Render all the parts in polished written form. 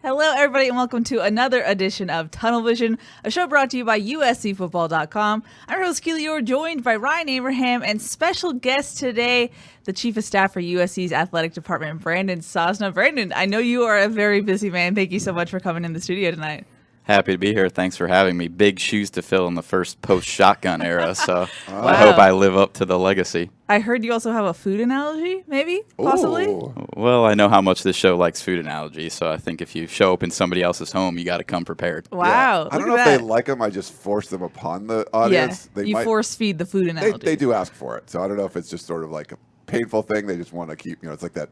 Hello, everybody, and welcome to another edition of Tunnel Vision, a show brought to you by USCFootball.com. I'm your host, Keely, Eure, joined by Ryan Abraham, and special guest today, the Chief of Staff for USC's Athletic Department, Brandon Sosna. Brandon, I know you are a very busy man. Thank you so much for coming in the studio tonight. Happy to be here. Thanks for having me. Big shoes to fill in the first post-shotgun era, so I hope I live up to the legacy. I heard you also have a food analogy, maybe, possibly? Ooh. Well, I know how much this show likes food analogies, so I think if you show up in somebody else's home, you got to come prepared. Wow. Yeah. I don't know if they like them. I just force them upon the audience. Yeah, you force feed the food analogy. They do ask for it, so I don't know if it's just sort of like a painful thing. They just want to keep, it's like that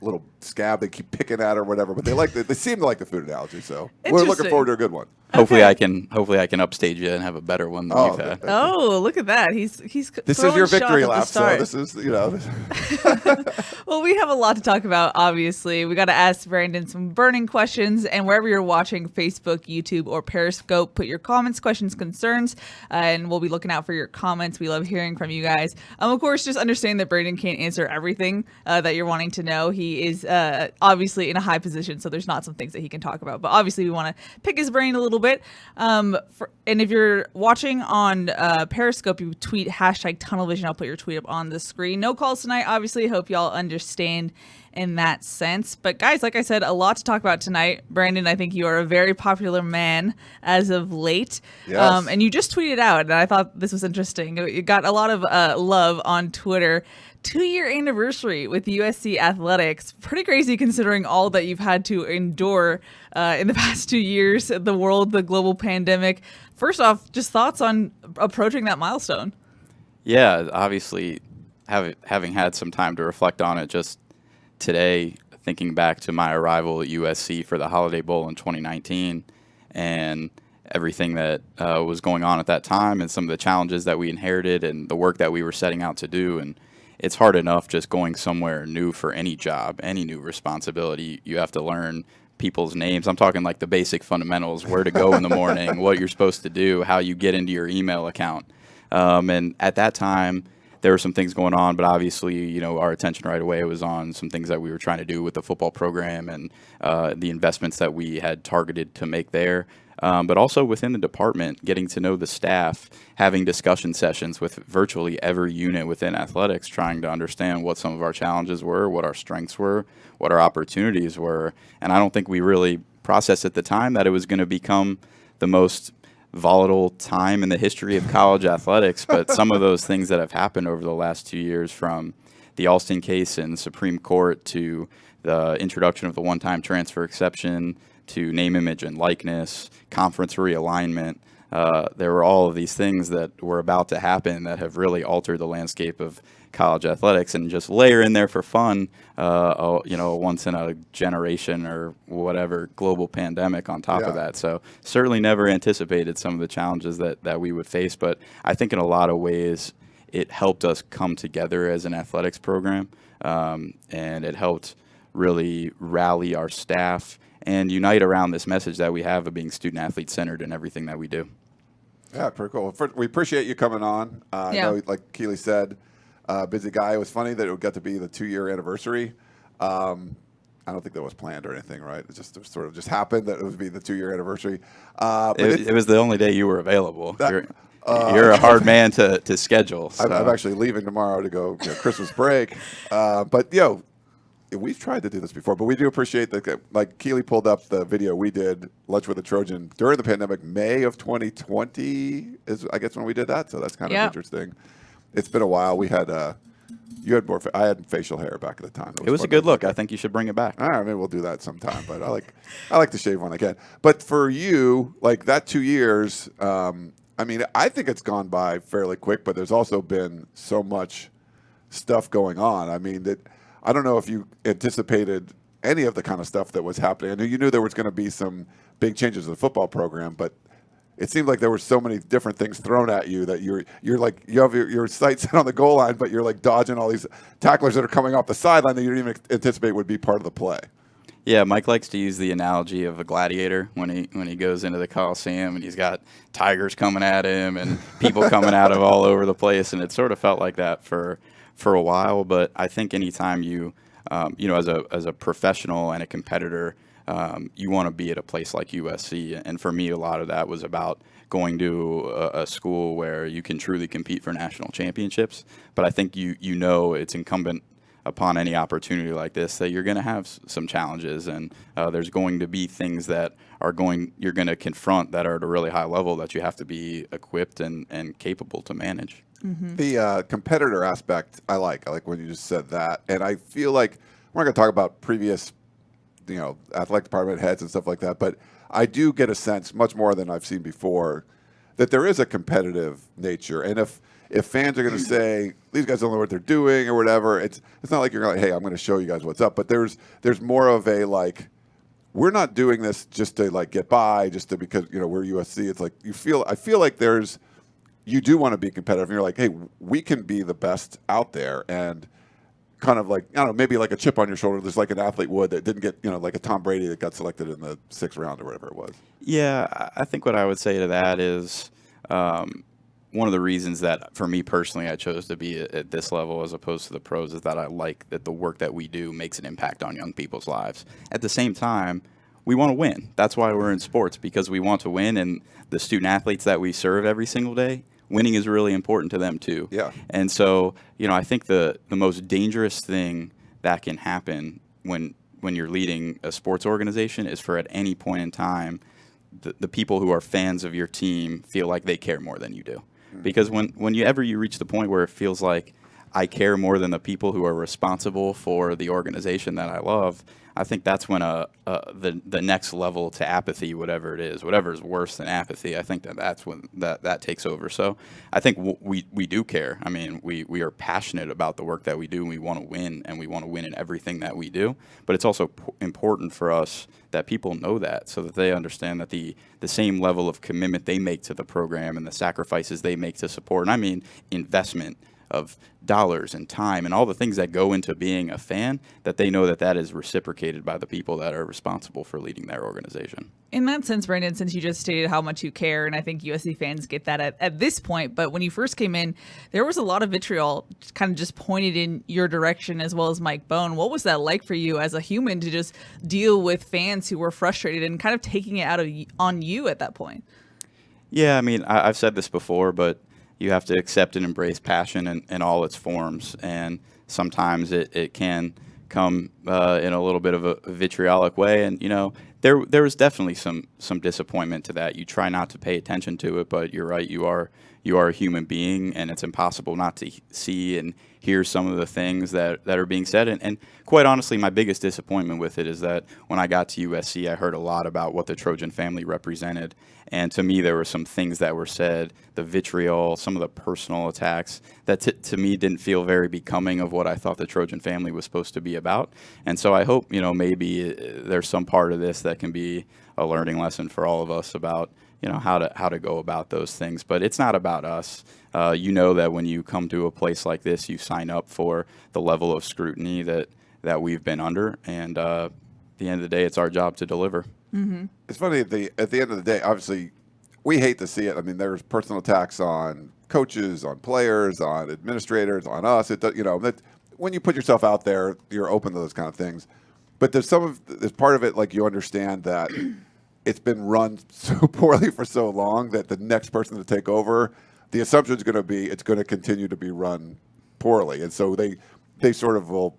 little scab they keep picking at or whatever, but they seem to like the food analogy, so we're looking forward to a good one. Hopefully I can upstage you and have a better one than you've had. Oh, look at that. He's This is your victory lap, so this is, Well, we have a lot to talk about, obviously. We got to ask Brandon some burning questions, and wherever you're watching, Facebook, YouTube, or Periscope, put your comments, questions, concerns, and we'll be looking out for your comments. We love hearing from you guys. Of course, just understand that Brandon can't answer everything that you're wanting to know. He is obviously in a high position, so there's not some things that he can talk about, but obviously we want to pick his brain a little bit. And if you're watching on Periscope, you tweet #TunnelVision. I'll put your tweet up on the screen. No calls tonight, obviously. Hope y'all understand in that sense. But guys, like I said, a lot to talk about tonight. Brandon, I think you are a very popular man as of late. Yes. And you just tweeted out, and I thought this was interesting. You got a lot of love on Twitter. 2-year anniversary with USC athletics. Pretty crazy considering all that you've had to endure in the past 2 years, the world, the global pandemic. First off, just thoughts on approaching that milestone. Yeah, obviously having had some time to reflect on it just today, thinking back to my arrival at USC for the Holiday Bowl in 2019 and everything that was going on at that time and some of the challenges that we inherited and the work that we were setting out to do. And it's hard enough just going somewhere new for any job, any new responsibility. You have to learn people's names. I'm talking like the basic fundamentals, where to go in the morning, what you're supposed to do, how you get into your email account. And at that time, there were some things going on, but obviously, our attention right away was on some things that we were trying to do with the football program and the investments that we had targeted to make there. But also within the department, getting to know the staff, having discussion sessions with virtually every unit within athletics, trying to understand what some of our challenges were, what our strengths were, what our opportunities were. And I don't think we really processed at the time that it was going to become the most volatile time in the history of college athletics. But some of those things that have happened over the last 2 years, from the Alston case in Supreme Court to the introduction of the one-time transfer exception, to name, image, and likeness, conference realignment. There were all of these things that were about to happen that have really altered the landscape of college athletics, and just layer in there for fun, a once in a generation or whatever global pandemic on top of that. So certainly never anticipated some of the challenges that we would face, but I think in a lot of ways it helped us come together as an athletics program, and it helped really rally our staff and unite around this message that we have of being student-athlete centered in everything that we do. Yeah, pretty cool. We appreciate you coming on. I know, like Keely said, busy guy. It was funny that it got to be the 2-year anniversary. I don't think that was planned or anything, right? It sort of just happened that it would be the 2-year anniversary. It was the only day you were available. You're a hard man to schedule. So. I'm actually leaving tomorrow to go Christmas break. But, we've tried to do this before, but we do appreciate that. Like Keely pulled up the video we did, Lunch with the Trojan, during the pandemic. May of 2020 is, I guess, when we did that. So that's kind of interesting. It's been a while. We had You had more. I had facial hair back at the time. It was a good look. I think you should bring it back. All right, maybe we'll do that sometime. But I like to shave when I can. But for you, like that 2 years, I mean, I think it's gone by fairly quick. But there's also been so much stuff going on. I mean, I don't know if you anticipated any of the kind of stuff that was happening. I knew you knew there was going to be some big changes to the football program, but it seemed like there were so many different things thrown at you that you're like you have your sights set on the goal line, but you're like dodging all these tacklers that are coming off the sideline that you didn't even anticipate would be part of the play. Yeah, Mike likes to use the analogy of a gladiator when he goes into the Coliseum and he's got tigers coming at him and people coming out of all over the place, and it sort of felt like that for a while. But I think anytime you as a professional and a competitor, you want to be at a place like USC. And for me, a lot of that was about going to a school where you can truly compete for national championships. But I think you know it's incumbent upon any opportunity like this that you're going to have some challenges, and there's going to be things that you're going to confront that are at a really high level that you have to be equipped and capable to manage. Mm-hmm. The competitor aspect, I like when you just said that, and I feel like we're not going to talk about previous, athletic department heads and stuff like that, but I do get a sense, much more than I've seen before, that there is a competitive nature, and if fans are going to say these guys don't know what they're doing or whatever, it's not like you're like, hey, I'm going to show you guys what's up, but there's more of a like, we're not doing this just to like get by, just to because we're USC. It's like I feel like you do want to be competitive, and you're like, hey, we can be the best out there, and kind of like, I don't know, maybe like a chip on your shoulder. There's like an athlete would that didn't get, like a Tom Brady that got selected in the 6th round or whatever it was. Yeah, I think what I would say to that is one of the reasons that for me personally I chose to be at this level as opposed to the pros is that I like that the work that we do makes an impact on young people's lives. At the same time, we want to win. That's why we're in sports, because we want to win, and the student athletes that we serve every single day, winning is really important to them too. Yeah. And so, I think the most dangerous thing that can happen when you're leading a sports organization is for at any point in time, the people who are fans of your team feel like they care more than you do. Mm-hmm. Because whenever you reach the point where it feels like I care more than the people who are responsible for the organization that I love, I think that's when the next level to apathy, whatever it is, whatever is worse than apathy, I think that's when that takes over. So I think we do care. I mean, we are passionate about the work that we do, and we want to win, and we want to win in everything that we do. But it's also important for us that people know that, so that they understand that the same level of commitment they make to the program and the sacrifices they make to support, and I mean investment of dollars and time and all the things that go into being a fan, that they know that is reciprocated by the people that are responsible for leading their organization. In that sense, Brandon, since you just stated how much you care, and I think USC fans get that at this point, but when you first came in, there was a lot of vitriol kind of just pointed in your direction, as well as Mike Bone. What was that like for you as a human to just deal with fans who were frustrated and kind of taking it on you at that point? Yeah, I mean, I've said this before, but you have to accept and embrace passion in all its forms, and sometimes it can come in a little bit of a vitriolic way, and there was definitely some disappointment to that. You try not to pay attention to it, but you're right, you are a human being, and it's impossible not to see and hear some of the things that are being said. And quite honestly, my biggest disappointment with it is that when I got to USC, I heard a lot about what the Trojan family represented. And to me, there were some things that were said, the vitriol, some of the personal attacks, that to me didn't feel very becoming of what I thought the Trojan family was supposed to be about. And so I hope, maybe there's some part of this that can be a learning lesson for all of us about, how to go about those things. But it's not about us. That when you come to a place like this, you sign up for the level of scrutiny that we've been under. And at the end of the day, it's our job to deliver. Mm-hmm. It's funny, at the end of the day, obviously, we hate to see it. I mean, there's personal attacks on coaches, on players, on administrators, on us. That when you put yourself out there, you're open to those kind of things. But there's part of it, like, you understand that it's been run so poorly for so long that the next person to take over, the assumption is going to be it's going to continue to be run poorly. And so they sort of will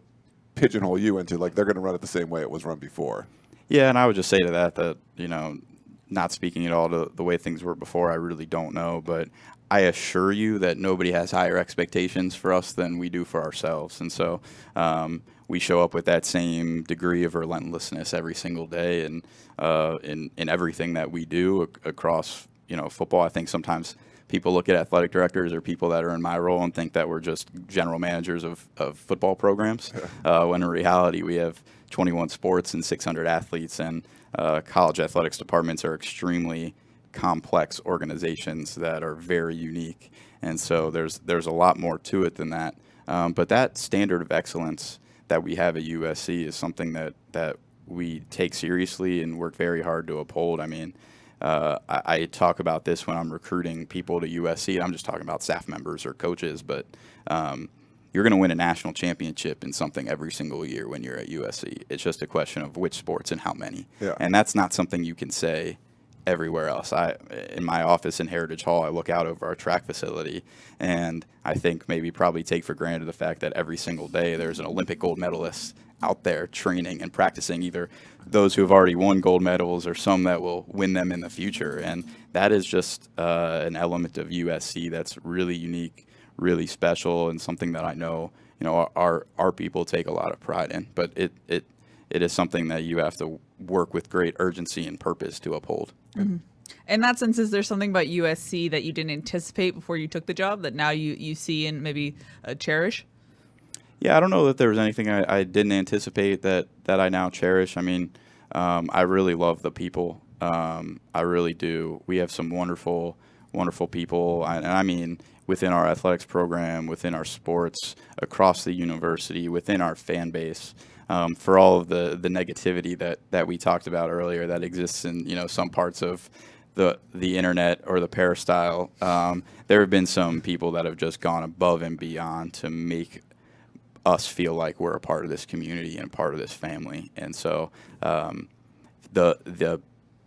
pigeonhole you into, like, they're going to run it the same way it was run before. Yeah, and I would just say to that, not speaking at all to the way things were before, I really don't know, but I assure you that nobody has higher expectations for us than we do for ourselves. And so we show up with that same degree of relentlessness every single day, and in everything that we do across, football. I think sometimes people look at athletic directors or people that are in my role and think that we're just general managers of football programs, when in reality we have 21 sports and 600 athletes, and college athletics departments are extremely complex organizations that are very unique, and so there's a lot more to it than that. But that standard of excellence that we have at USC is something that we take seriously and work very hard to uphold. I mean, I talk about this when I'm recruiting people to USC, and I'm just talking about staff members or coaches, but you're going to win a national championship in something every single year when you're at USC. It's just a question of which sports and how many. Yeah. And that's not something you can say everywhere else. In my office in Heritage Hall, I look out over our track facility, and I think maybe probably take for granted the fact that every single day there's an Olympic gold medalist out there training and practicing, either those who have already won gold medals or some that will win them in the future. And that is just an element of USC that's really unique, really special, and something that I know, our people take a lot of pride in. But it is something that you have to work with great urgency and purpose to uphold. Mm-hmm. In that sense, is there something about USC that you didn't anticipate before you took the job that now you see and maybe cherish? Yeah, I don't know that there was anything I didn't anticipate that I now cherish. I mean, I really love the people. I really do. We have some wonderful, wonderful people. And I mean, within our athletics program, within our sports, across the university, within our fan base. For all of the negativity that we talked about earlier that exists in some parts of the internet or the peristyle, there have been some people that have just gone above and beyond to make us feel like we're a part of this community and a part of this family. And so the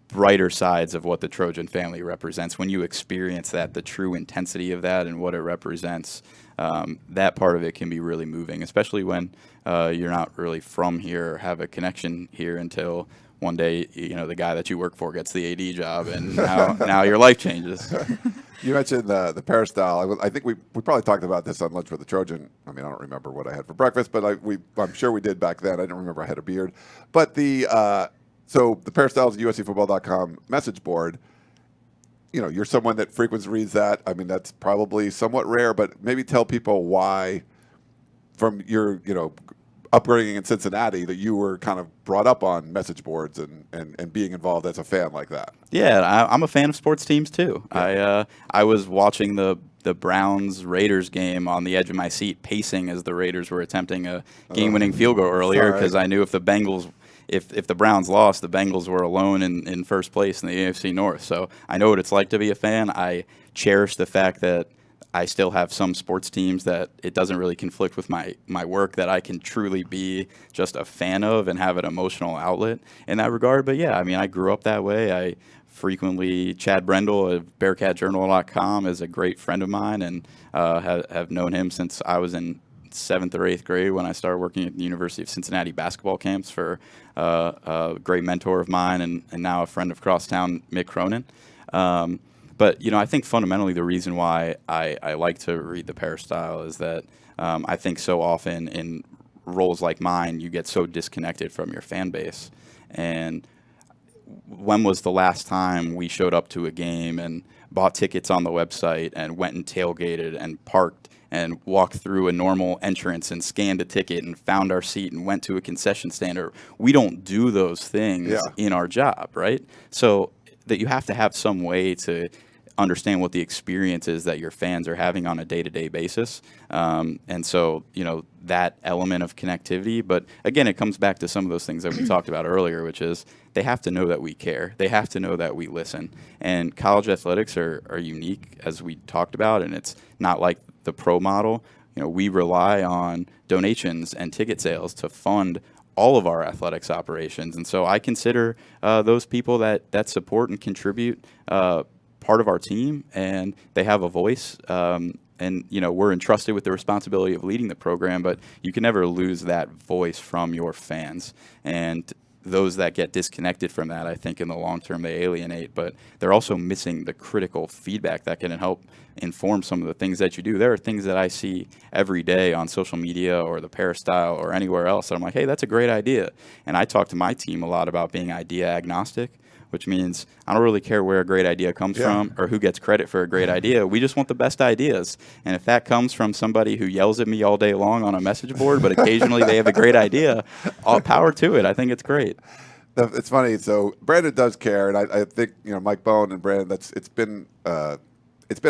brighter sides of what the Trojan family represents, when you experience that, the true intensity of that and what it represents, that part of it can be really moving, especially when you're not really from here or have a connection here until one day, the guy that you work for gets the AD job, and now your life changes. You mentioned the peristyle. I think we probably talked about this on Lunch with the Trojan. I mean, I don't remember what I had for breakfast, but I'm sure we did back then. I don't remember I had a beard. But so the peristyle is USCfootball.com message board. You're someone that frequently reads that. I mean, that's probably somewhat rare, but maybe tell people why, from your upbringing in Cincinnati, that you were kind of brought up on message boards and being involved as a fan like that. Yeah, I'm a fan of sports teams too. Yeah. I was watching the Browns Raiders game on the edge of my seat, pacing as the Raiders were attempting a game-winning field goal earlier, because I knew if the Bengals. If the Browns lost, the Bengals were alone in first place in the AFC North. So I know what it's like to be a fan. I cherish the fact that I still have some sports teams that it doesn't really conflict with my work, that I can truly be just a fan of and have an emotional outlet in that regard. But yeah, I mean, I grew up that way. I frequently, Chad Brendel of BearcatJournal.com is a great friend of mine, and have known him since I was in 7th or 8th grade when I started working at the University of Cincinnati basketball camps for a great mentor of mine and now a friend of Crosstown, Mick Cronin. But, I think fundamentally the reason why I like to read the peristyle is that I think so often in roles like mine, you get so disconnected from your fan base. And when was the last time we showed up to a game and bought tickets on the website and went and tailgated and parked and walked through a normal entrance and scanned a ticket and found our seat and went to a concession stand? We don't do those things in our job, right? So that you have to have some way to understand what the experience is that your fans are having on a day-to-day basis. And so, that element of connectivity. But again, it comes back to some of those things that we talked about earlier, which is they have to know that we care. They have to know that we listen. And college athletics are unique, as we talked about, and it's not like the pro model. We rely on donations and ticket sales to fund all of our athletics operations. And so I consider those people that support and contribute part of our team, and they have a voice. And we're entrusted with the responsibility of leading the program, but you can never lose that voice from your fans. And those that get disconnected from that, I think in the long term they alienate, but they're also missing the critical feedback that can help inform some of the things that you do. There are things that I see every day on social media or the peristyle or anywhere else that I'm like, hey, that's a great idea. And I talk to my team a lot about being idea agnostic, which means I don't really care where a great idea comes from or who gets credit for a great idea. We just want the best ideas. And if that comes from somebody who yells at me all day long on a message board, but occasionally they have a great idea, all power to it. I think it's great. It's funny. So Brandon does care, and I think Mike Bone and Brandon. It's been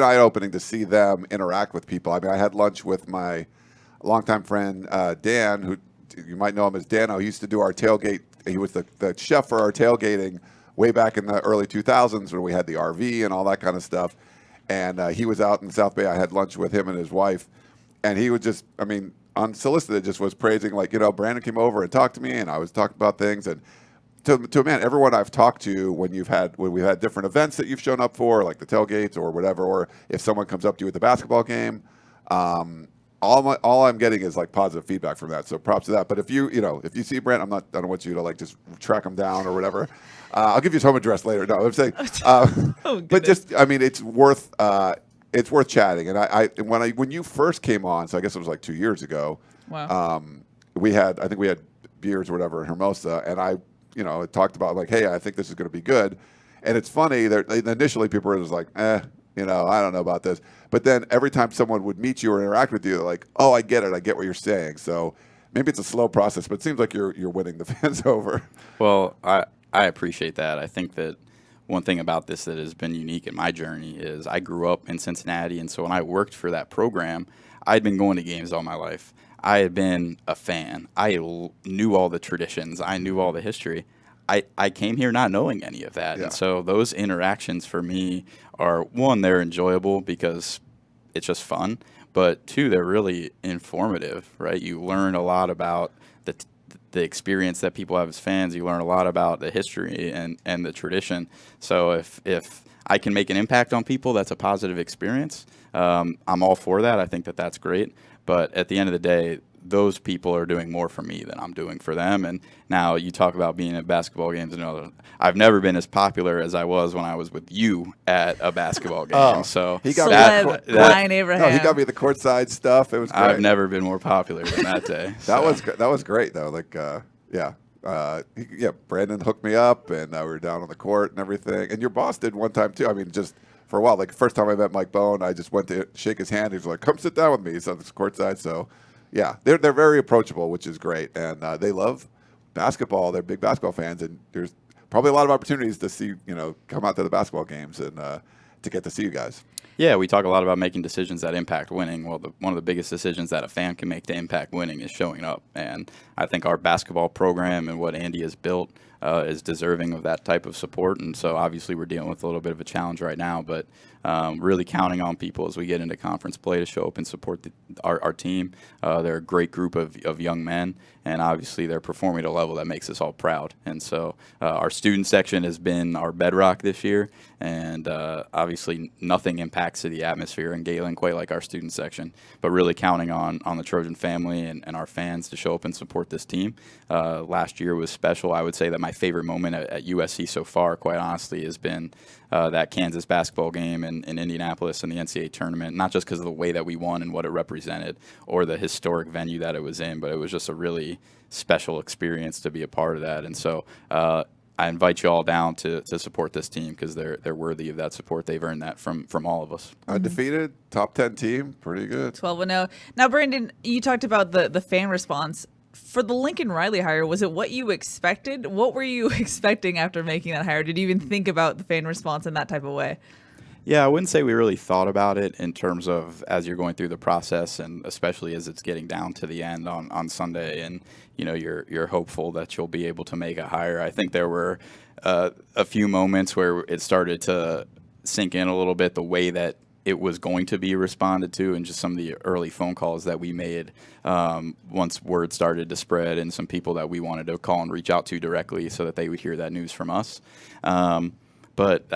eye-opening to see them interact with people. I mean, I had lunch with my longtime friend Dan, who you might know him as Dano. He used to do our tailgate. He was the chef for our tailgating way back in the early 2000s when we had the RV and all that kind of stuff. And he was out in South Bay. I had lunch with him and his wife. And he would just, I mean, unsolicited, just was praising, like, Brandon came over and talked to me, and I was talking about things. And to a man, everyone I've talked to when we've had different events that you've shown up for, like the tailgates or whatever, or if someone comes up to you at the basketball game, all I'm getting is like positive feedback from that. So props to that. But if you see Brent, I don't want you to like just track him down or whatever. I'll give you his home address later. No, I'm saying, but just, I mean, it's worth chatting. And when you first came on, so I guess it was like 2 years ago. Wow. I think we had beers or whatever in Hermosa, and I talked about like, hey, I think this is going to be good. And it's funny that initially people were just like, I don't know about this. But then every time someone would meet you or interact with you, they're like, oh, I get it. I get what you're saying. So maybe it's a slow process, but it seems like you're winning the fans over. Well, I appreciate that. I think that one thing about this that has been unique in my journey is I grew up in Cincinnati, and so when I worked for that program, I'd been going to games all my life. I had been a fan. I knew all the traditions. I knew all the history. I came here not knowing any of that. Yeah. And so those interactions for me are, one, they're enjoyable because it's just fun, but two, they're really informative, right? You learn a lot about the experience that people have as fans. You learn a lot about the history and the tradition. So if I can make an impact on people, that's a positive experience. I'm all for that. I think that that's great. But at the end of the day, those people are doing more for me than I'm doing for them. And now you talk about being at basketball games. I've never been as popular as I was when I was with you at a basketball game. Oh, so he got Ryan Abraham. No, he got me the courtside stuff. It was great. I've never been more popular than that day. That was great though. Like Brandon hooked me up, and we were down on the court and everything. And your boss did one time too. I mean, just for a while. Like the first time I met Mike Bone, I just went to shake his hand. He was like, "Come sit down with me." He's on the courtside. So, yeah, they're very approachable, which is great, and they love basketball. They're big basketball fans, and there's probably a lot of opportunities to see, come out to the basketball games and to get to see you guys. Yeah, we talk a lot about making decisions that impact winning. Well, one of the biggest decisions that a fan can make to impact winning is showing up. And I think our basketball program and what Andy has built is deserving of that type of support. And so obviously we're dealing with a little bit of a challenge right now, but really counting on people as we get into conference play to show up and support our team. They're a great group of young men, and obviously they're performing at a level that makes us all proud. And so our student section has been our bedrock this year, and obviously nothing impacts the atmosphere in Galen quite like our student section, but really counting on the Trojan family and our fans to show up and support this team. Last year was special. I would say that my favorite moment at USC so far, quite honestly, has been that Kansas basketball game in Indianapolis in the NCAA tournament, not just because of the way that we won and what it represented or the historic venue that it was in, but it was just a really special experience to be a part of that. And so I invite you all down to support this team because they're worthy of that support. They've earned that from all of us. Undefeated, top 10 team, pretty good. 12-0. Now, Brandon, you talked about the fan response. For the Lincoln Riley hire, was it what you expected? What were you expecting after making that hire? Did you even think about the fan response in that type of way? Yeah, I wouldn't say we really thought about it in terms of as you're going through the process, and especially as it's getting down to the end on Sunday, and you're hopeful that you'll be able to make a hire. I think there were a few moments where it started to sink in a little bit the way that it was going to be responded to, and just some of the early phone calls that we made once word started to spread, and some people that we wanted to call and reach out to directly so that they would hear that news from us. But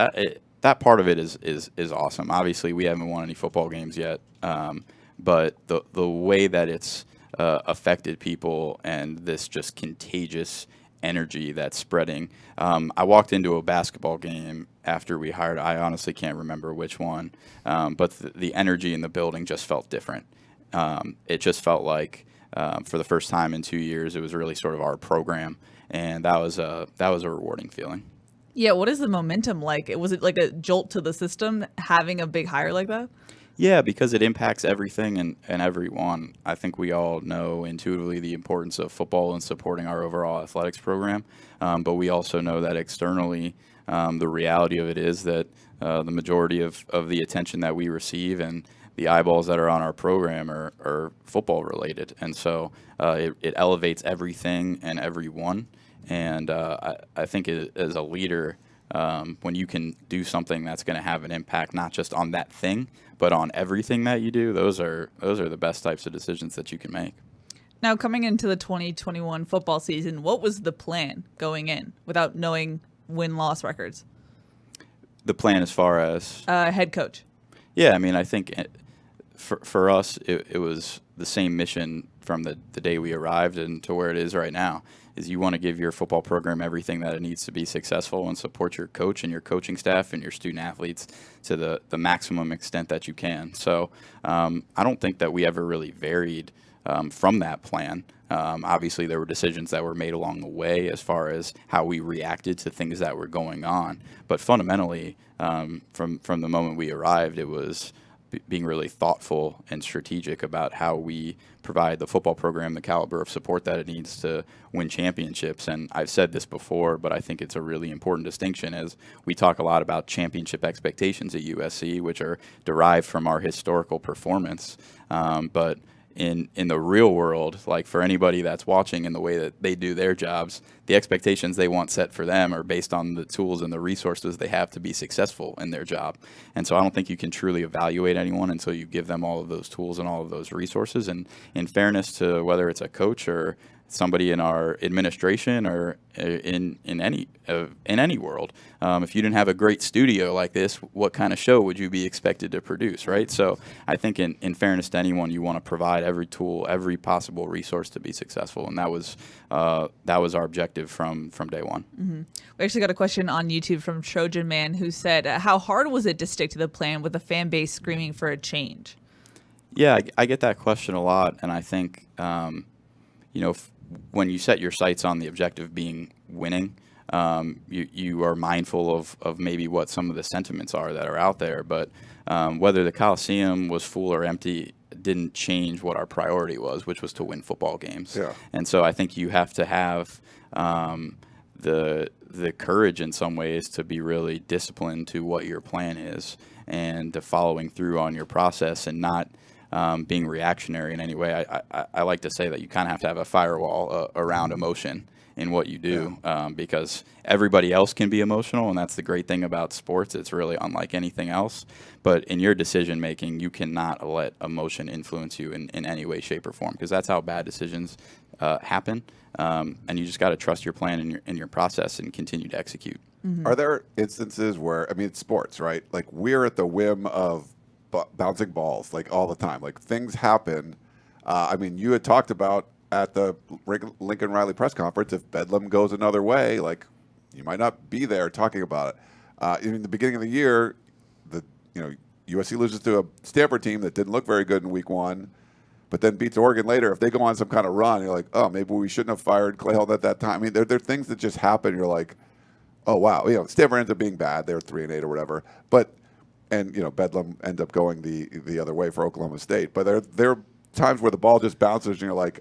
that part of it is awesome. Obviously, we haven't won any football games yet, but the way that it's affected people and this just contagious energy that's spreading. I walked into a basketball game after we hired. I honestly can't remember which one, but the energy in the building just felt different. It just felt like for the first time in 2 years, it was really sort of our program, and that was a rewarding feeling. Yeah, what is the momentum like? Was it like a jolt to the system having a big hire like that? Yeah, because it impacts everything and everyone. I think we all know intuitively the importance of football and supporting our overall athletics program, but we also know that externally, the reality of it is that the majority of the attention that we receive and the eyeballs that are on our program are football related. And so it elevates everything and everyone. And I think as a leader, when you can do something that's going to have an impact not just on that thing, but on everything that you do, those are the best types of decisions that you can make. Now, coming into the 2021 football season, what was the plan going in without knowing win-loss records? The plan as far as? Head coach. Yeah, I mean, I think for us, it was the same mission from the day we arrived and to where it is right now. Is you want to give your football program everything that it needs to be successful and support your coach and your coaching staff and your student athletes to the maximum extent that you can. So I don't think that we ever really varied from that plan. Obviously, there were decisions that were made along the way as far as how we reacted to things that were going on. But fundamentally, from the moment we arrived, it was being really thoughtful and strategic about how we provide the football program the caliber of support that it needs to win championships. And I've said this before, but I think it's a really important distinction as we talk a lot about championship expectations at USC, which are derived from our historical performance. But in the real world, like for anybody that's watching in the way that they do their jobs, the expectations they want set for them are based on the tools and the resources they have to be successful in their job. And so I don't think you can truly evaluate anyone until you give them all of those tools and all of those resources. And in fairness to whether it's a coach or somebody in our administration or in any world, if you didn't have a great studio like this, what kind of show would you be expected to produce, right? So I think in fairness to anyone, you want to provide every tool, every possible resource to be successful, and that was our objective from day one. Mm-hmm. We actually got a question on YouTube from Trojan Man who said, how hard was it to stick to the plan with the fan base screaming for a change? Yeah, I get that question a lot, and I think when you set your sights on the objective being winning, you are mindful of maybe what some of the sentiments are that are out there. But whether the Coliseum was full or empty didn't change what our priority was, which was to win football games. Yeah. And so I think you have to have the courage in some ways to be really disciplined to what your plan is and to following through on your process and not being reactionary in any way. I like to say that you kind of have to have a firewall around emotion in what you do, because everybody else can be emotional, and that's the great thing about sports. It's really unlike anything else. But in your decision making, you cannot let emotion influence you in any way, shape, or form, because that's how bad decisions happen. And you just got to trust your plan and your process and continue to execute. Mm-hmm. Are there instances where, I mean, it's sports, right? Like we're at the whim of bouncing balls like all the time. Like things happen. I mean, you had talked about at the Lincoln Riley press conference, if Bedlam goes another way, like you might not be there talking about it. In the beginning of the year, USC loses to a Stanford team that didn't look very good in week one, but then beats Oregon later. If they go on some kind of run, you're like, oh, maybe we shouldn't have fired Clay Helton at that time. I mean, there are things that just happen. You're like, oh wow, Stanford ends up being bad. They're 3-8 or whatever, and Bedlam ends up going the other way for Oklahoma State. But there are times where the ball just bounces, and you're like,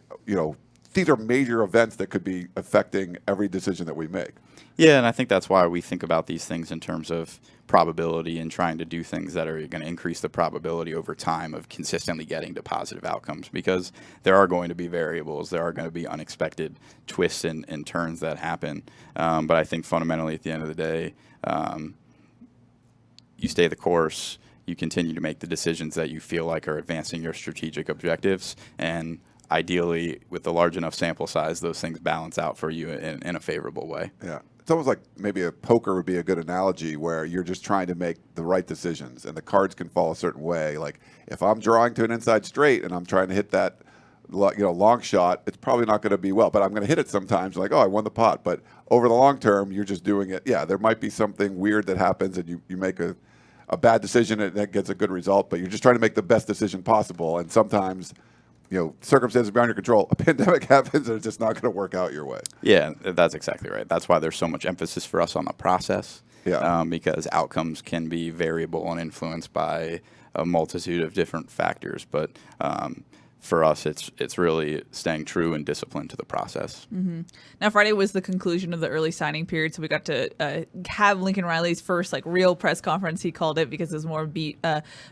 these are major events that could be affecting every decision that we make. Yeah, and I think that's why we think about these things in terms of probability and trying to do things that are going to increase the probability over time of consistently getting to positive outcomes, because there are going to be variables, there are going to be unexpected twists and turns that happen. But I think fundamentally at the end of the day, you stay the course, you continue to make the decisions that you feel like are advancing your strategic objectives, and ideally, with a large enough sample size, those things balance out for you in a favorable way. Yeah. It's almost like maybe a poker would be a good analogy, where you're just trying to make the right decisions and the cards can fall a certain way. Like if I'm drawing to an inside straight and I'm trying to hit that long shot, it's probably not going to be well. But I'm going to hit it sometimes. Like, oh, I won the pot. But over the long term, you're just doing it. Yeah, there might be something weird that happens, and you make a bad decision and that gets a good result. But you're just trying to make the best decision possible. And sometimes, circumstances beyond your control. A pandemic happens, and it's just not going to work out your way. Yeah, that's exactly right. That's why there's so much emphasis for us on the process. Yeah. Because outcomes can be variable and influenced by a multitude of different factors. But for us, it's really staying true and disciplined to the process. Mm-hmm. Now, Friday was the conclusion of the early signing period, so we got to have Lincoln Riley's first real press conference, he called it, because there's more beat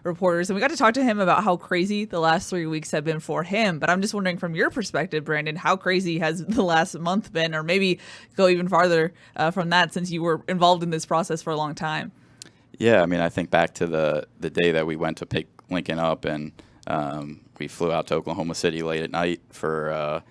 reporters, and we got to talk to him about how crazy the last 3 weeks have been for him. But I'm just wondering, from your perspective, Brandon, how crazy has the last month been, or maybe go even farther from that, since you were involved in this process for a long time? Yeah, I mean, I think back to the day that we went to pick Lincoln up, and we flew out to Oklahoma City late at night for a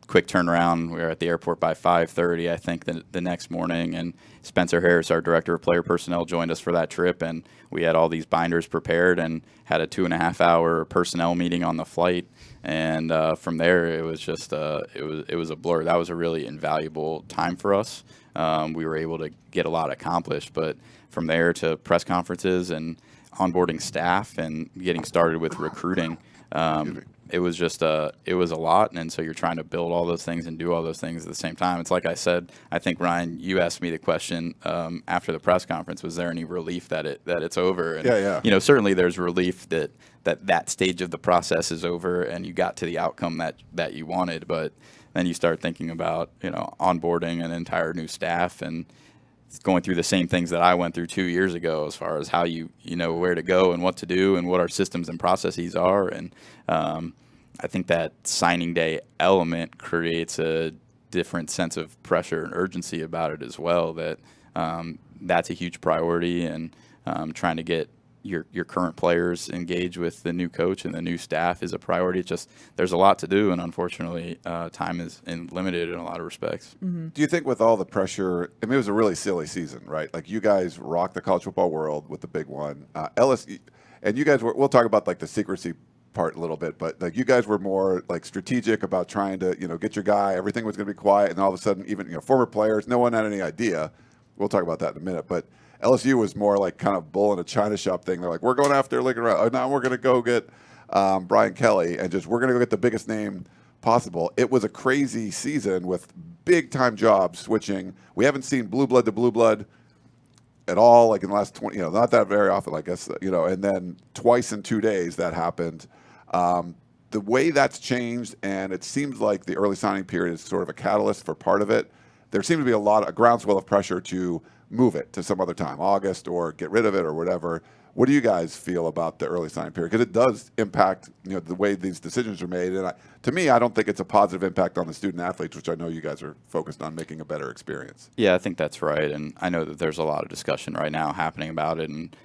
quick turnaround. We were at the airport by 5:30, I think, the next morning. And Spencer Harris, our director of player personnel, joined us for that trip. And we had all these binders prepared and had a 2.5-hour personnel meeting on the flight. And from there, it was just it was a blur. That was a really invaluable time for us. We were able to get a lot accomplished. But from there to press conferences and onboarding staff and getting started with recruiting, it was just it was a lot, and so you're trying to build all those things and do all those things at the same time. It's like I said, I think, Ryan, you asked me the question after the press conference, was there any relief that it's over? And, yeah. Certainly there's relief that stage of the process is over and you got to the outcome that you wanted, but then you start thinking about onboarding an entire new staff and going through the same things that I went through 2 years ago, as far as how you know where to go and what to do and what our systems and processes are. And I think that signing day element creates a different sense of pressure and urgency about it as well. That's a huge priority, and trying to get your current players engaged with the new coach and the new staff is a priority. It's just there's a lot to do, and unfortunately, time is limited in a lot of respects. Mm-hmm. Do you think with all the pressure, I mean, it was a really silly season, right? Like, you guys rocked the college football world with the big one. LSU, and you guys we'll talk about the secrecy part a little bit, but you guys were more strategic about trying to get your guy. Everything was going to be quiet, and all of a sudden, even former players, no one had any idea. We'll talk about that in a minute, but LSU was more kind of bull in a china shop thing. They're like, we're going after Lincoln Riley. Now we're going to go get Brian Kelly, and we're going to go get the biggest name possible. It was a crazy season with big time jobs switching. We haven't seen blue blood to blue blood at all, in the last 20, not that very often, I guess, and then twice in 2 days that happened. The way that's changed, and it seems like the early signing period is sort of a catalyst for part of it. There seems to be a groundswell of pressure to move it to some other time, August, or get rid of it or whatever. What do you guys feel about the early signing period? Because it does impact the way these decisions are made. And to me, I don't think it's a positive impact on the student athletes, which I know you guys are focused on making a better experience. Yeah, I think that's right. And I know that there's a lot of discussion right now happening about it. And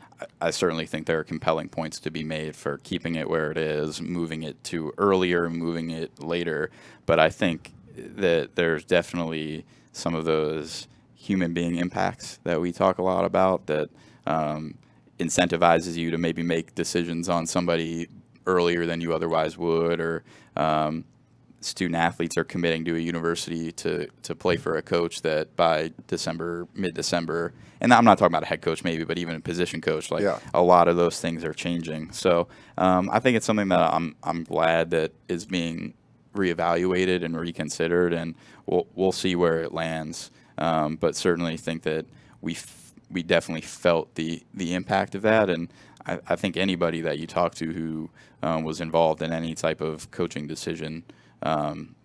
I certainly think there are compelling points to be made for keeping it where it is, moving it to earlier, moving it later. But I think that there's definitely some of those human being impacts that we talk a lot about that incentivizes you to maybe make decisions on somebody earlier than you otherwise would, or student athletes are committing to a university to play for a coach that by mid-December, and I'm not talking about a head coach maybe, but even a position coach, a lot of those things are changing. So I think it's something that I'm glad that is being reevaluated and reconsidered, and we'll see where it lands. But certainly think that we definitely felt the impact of that, and I think anybody that you talk to who was involved in any type of coaching decision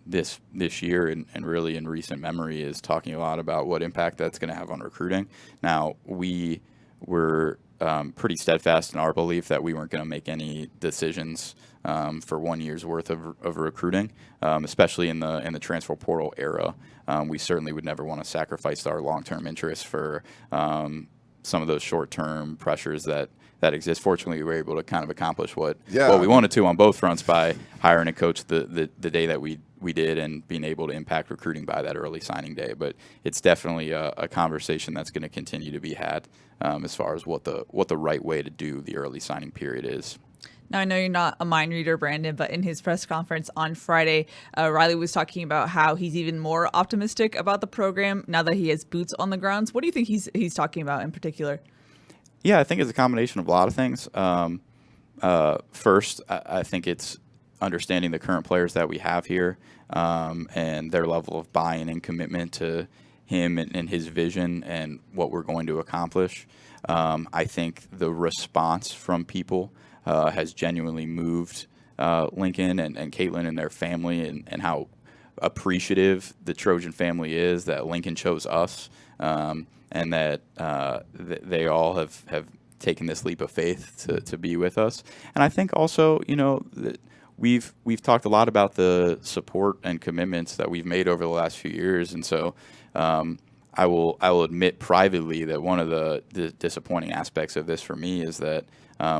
this year and really in recent memory is talking a lot about what impact that's going to have on recruiting. Now, we were pretty steadfast in our belief that we weren't going to make any decisions for 1 year's worth of recruiting, especially in the transfer portal era. We certainly would never want to sacrifice our long-term interests for some of those short-term pressures that exist. Fortunately, we were able to kind of accomplish what we wanted to on both fronts by hiring a coach the day that we did and being able to impact recruiting by that early signing day. But it's definitely a conversation that's going to continue to be had as far as what the right way to do the early signing period is. Now, I know you're not a mind reader, Brandon, but in his press conference on Friday, Riley was talking about how he's even more optimistic about the program now that he has boots on the grounds. What do you think he's talking about in particular? Yeah, I think it's a combination of a lot of things. First, I think it's understanding the current players that we have here and their level of buy-in and commitment to him and his vision and what we're going to accomplish. I think the response from people has genuinely moved Lincoln and Caitlin and their family and how appreciative the Trojan family is that Lincoln chose us and that they all have taken this leap of faith to be with us. And I think also, that we've talked a lot about the support and commitments that we've made over the last few years. And so I will admit privately that one of the disappointing aspects of this for me is that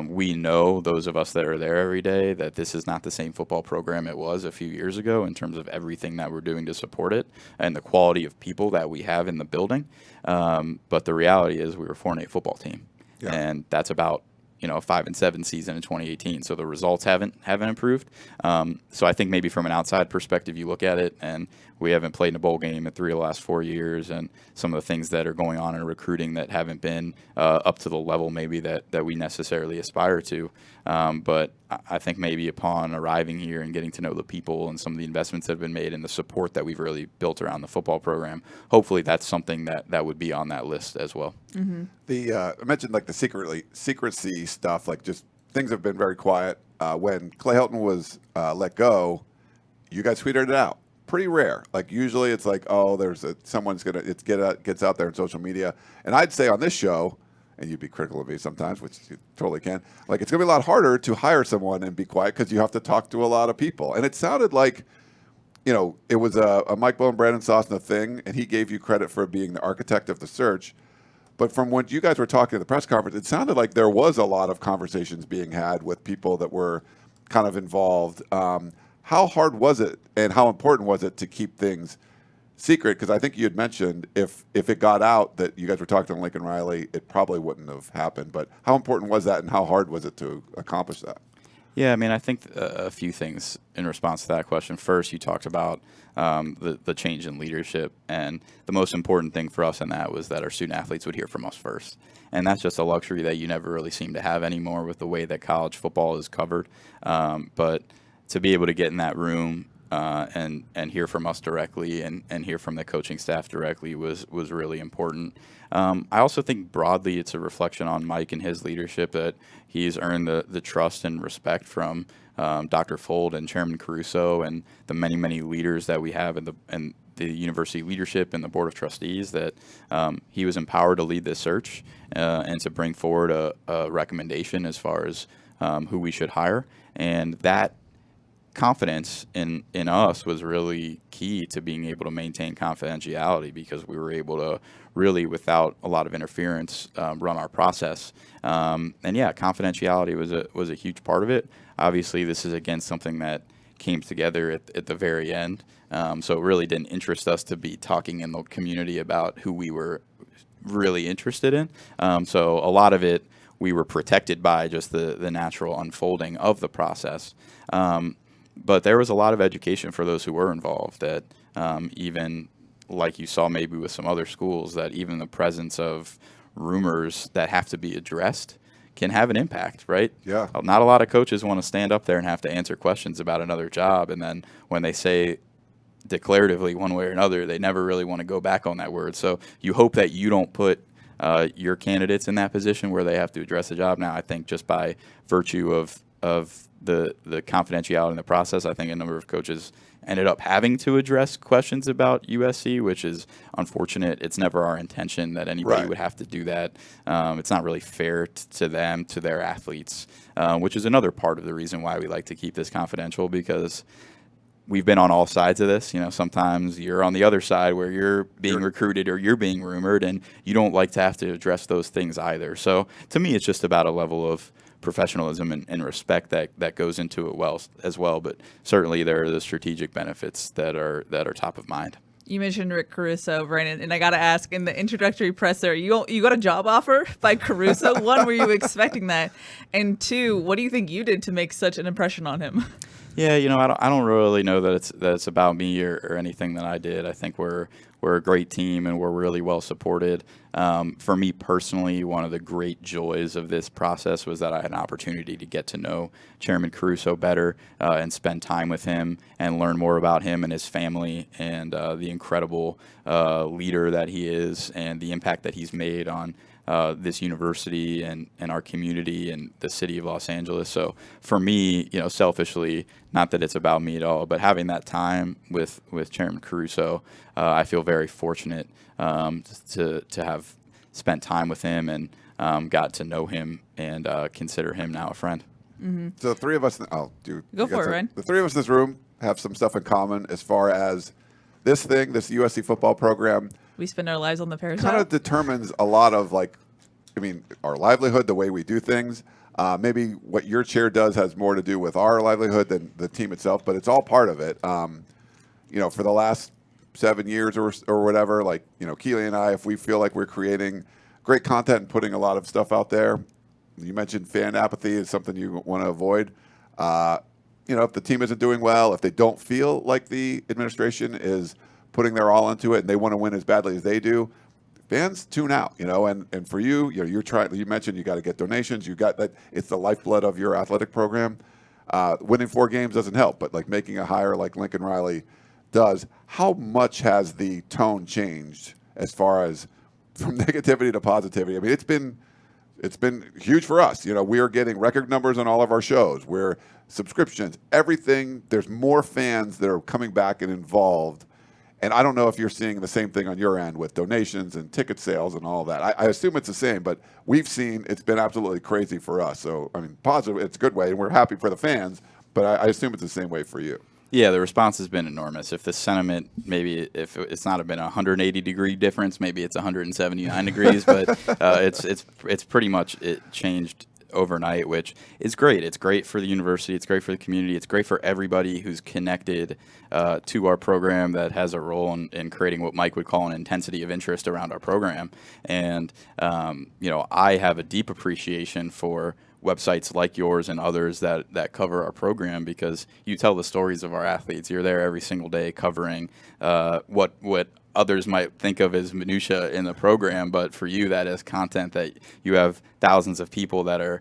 we know, those of us that are there every day, that this is not the same football program it was a few years ago in terms of everything that we're doing to support it and the quality of people that we have in the building. But the reality is we were a 4-8 football team. Yeah. And that's about a 5-7 season in 2018. So the results haven't improved. So I think maybe from an outside perspective, you look at it and we haven't played in a bowl game in 3 of the last 4 years, and some of the things that are going on in recruiting that haven't been up to the level maybe that we necessarily aspire to. But I think maybe upon arriving here and getting to know the people and some of the investments that have been made and the support that we've really built around the football program, hopefully that's something that would be on that list as well. Mm-hmm. I mentioned like the secrecy stuff, like just things have been very quiet. When Clay Helton was let go, you guys tweeted it out. Pretty rare. Like usually it's like, oh, someone's gonna gets out there in social media. And I'd say on this show, and you'd be critical of me sometimes, which you totally can. Like it's gonna be a lot harder to hire someone and be quiet because you have to talk to a lot of people. And it sounded like, it was a Mike Bowen, Brandon Sosna thing, and he gave you credit for being the architect of the search. But from what you guys were talking at the press conference, it sounded like there was a lot of conversations being had with people that were kind of involved. How hard was it, and how important was it to keep things secret? Because I think you had mentioned if it got out that you guys were talking to Lincoln Riley, it probably wouldn't have happened. But how important was that, and how hard was it to accomplish that? Yeah, I mean, I think a few things in response to that question. First, you talked about the change in leadership, and the most important thing for us in that was that our student athletes would hear from us first. And that's just a luxury that you never really seem to have anymore with the way that college football is covered. But to be able to get in that room and hear from us directly and hear from the coaching staff directly was really important. I also think broadly it's a reflection on Mike and his leadership that he's earned the trust and respect from Dr. Fold and Chairman Caruso and the many leaders that we have in the university leadership and the board of trustees, that he was empowered to lead this search and to bring forward a recommendation as far as who we should hire. And that confidence in us was really key to being able to maintain confidentiality, because we were able to really, without a lot of interference, run our process. And yeah, confidentiality was a huge part of it. Obviously, this is again something that came together at the very end. So it really didn't interest us to be talking in the community about who we were really interested in. So a lot of it we were protected by just the natural unfolding of the process. But there was a lot of education for those who were involved, that even like you saw maybe with some other schools, that even the presence of rumors that have to be addressed can have an impact, right? Yeah. Not a lot of coaches want to stand up there and have to answer questions about another job, and then when they say declaratively one way or another, they never really want to go back on that word. So you hope that you don't put your candidates in that position where they have to address the job. Now, I think just by virtue of the confidentiality in the process, I think a number of coaches ended up having to address questions about USC, which is unfortunate. It's never our intention that anybody would have to do that. It's not really fair to them, to their athletes, which is another part of the reason why we like to keep this confidential, because we've been on all sides of this. Sometimes you're on the other side where you're being recruited or you're being rumored, and you don't like to have to address those things either. So to me, it's just about a level of professionalism and respect that goes into it as well. But certainly there are the strategic benefits that are top of mind. You mentioned Rick Caruso, Brandon, and I got to ask, in the introductory presser, you got a job offer by Caruso? One, were you expecting that? And two, what do you think you did to make such an impression on him? Yeah, I don't really know that it's about me or anything that I did. I think we're a great team and we're really well supported. For me personally, one of the great joys of this process was that I had an opportunity to get to know Chairman Caruso better and spend time with him and learn more about him and his family and the incredible leader that he is and the impact that he's made on this university and our community and the city of Los Angeles. So for me, selfishly, not that it's about me at all, but having that time with Chairman Caruso, I feel very fortunate to have spent time with him and got to know him and consider him now a friend. Mm-hmm. So the three of us, Go for it, Ryan. The three of us in this room have some stuff in common as far as this USC football program. We spend our lives on the Paris. Kind of determines a lot of our livelihood, the way we do things. Maybe what your chair does has more to do with our livelihood than the team itself, but it's all part of it. For the last 7 years or whatever, Keely and I, if we feel like we're creating great content and putting a lot of stuff out there, you mentioned fan apathy is something you want to avoid. If the team isn't doing well, if they don't feel like the administration is putting their all into it and they want to win as badly as they do, fans tune out, and for you, you're trying. You mentioned you got to get donations. You got that. It's the lifeblood of your athletic program. Winning 4 games doesn't help, but making a hire like Lincoln Riley does. How much has the tone changed as far as from negativity to positivity? I mean, it's been huge for us. We are getting record numbers on all of our shows. We're subscriptions, everything. There's more fans that are coming back and involved. And I don't know if you're seeing the same thing on your end with donations and ticket sales and all that. I assume it's the same, but we've seen it's been absolutely crazy for us. So, positive, it's a good way, and we're happy for the fans, but I assume it's the same way for you. Yeah, the response has been enormous. If the sentiment, maybe if it's not been a 180-degree difference, maybe it's 179 degrees, but it's pretty much it changed overnight, which is great. It's great for the university. It's great for the community. It's great for everybody who's connected to our program that has a role in creating what Mike would call an intensity of interest around our program. And, I have a deep appreciation for websites like yours and others that cover our program because you tell the stories of our athletes. You're there every single day covering what others might think of as minutia in the program, but for you, that is content that you have thousands of people that are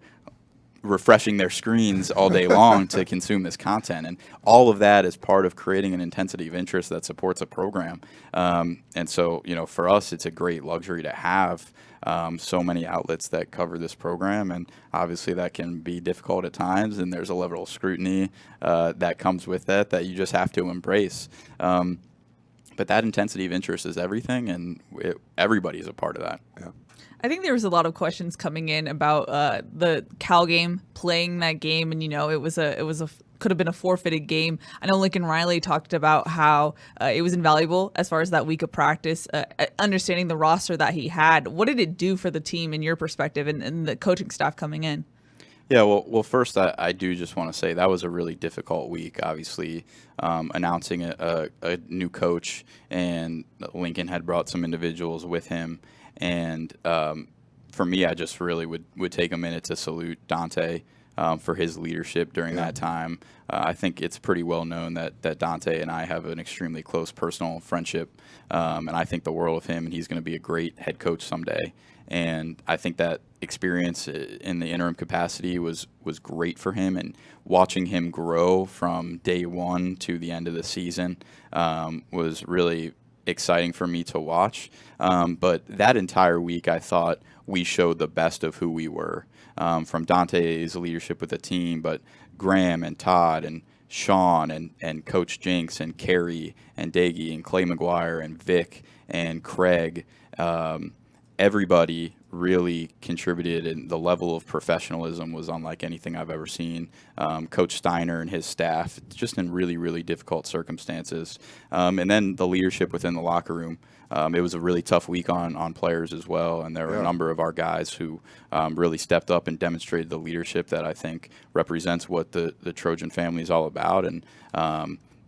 refreshing their screens all day long to consume this content. And all of that is part of creating an intensity of interest that supports a program. And so, for us, it's a great luxury to have so many outlets that cover this program. And obviously that can be difficult at times. And there's a level of scrutiny that comes with that you just have to embrace. But that intensity of interest is everything, and everybody's a part of that. Yeah. I think there was a lot of questions coming in about the Cal game, playing that game, and could have been a forfeited game. I know Lincoln Riley talked about how it was invaluable as far as that week of practice, understanding the roster that he had. What did it do for the team in your perspective and the coaching staff coming in? Yeah, well, first, I do just want to say that was a really difficult week, obviously, announcing a new coach, and Lincoln had brought some individuals with him. And for me, I just really would take a minute to salute Dante for his leadership during that time. I think it's pretty well known that Dante and I have an extremely close personal friendship, and I think the world of him, and he's going to be a great head coach someday. And I think that experience in the interim capacity was great for him, and watching him grow from day one to the end of the season was really exciting for me to watch. But that entire week, I thought we showed the best of who we were, from Dante's leadership with the team, but Graham and Todd and Sean and Coach Jinx and Kerry and Daggy and Clay McGuire and Vic and Craig. Everybody really contributed, and the level of professionalism was unlike anything I've ever seen. Coach Steiner and his staff, just in really, really difficult circumstances. And then the leadership within the locker room. It was a really tough week on players as well, and there were a number of our guys who really stepped up and demonstrated the leadership that I think represents what the Trojan family is all about. And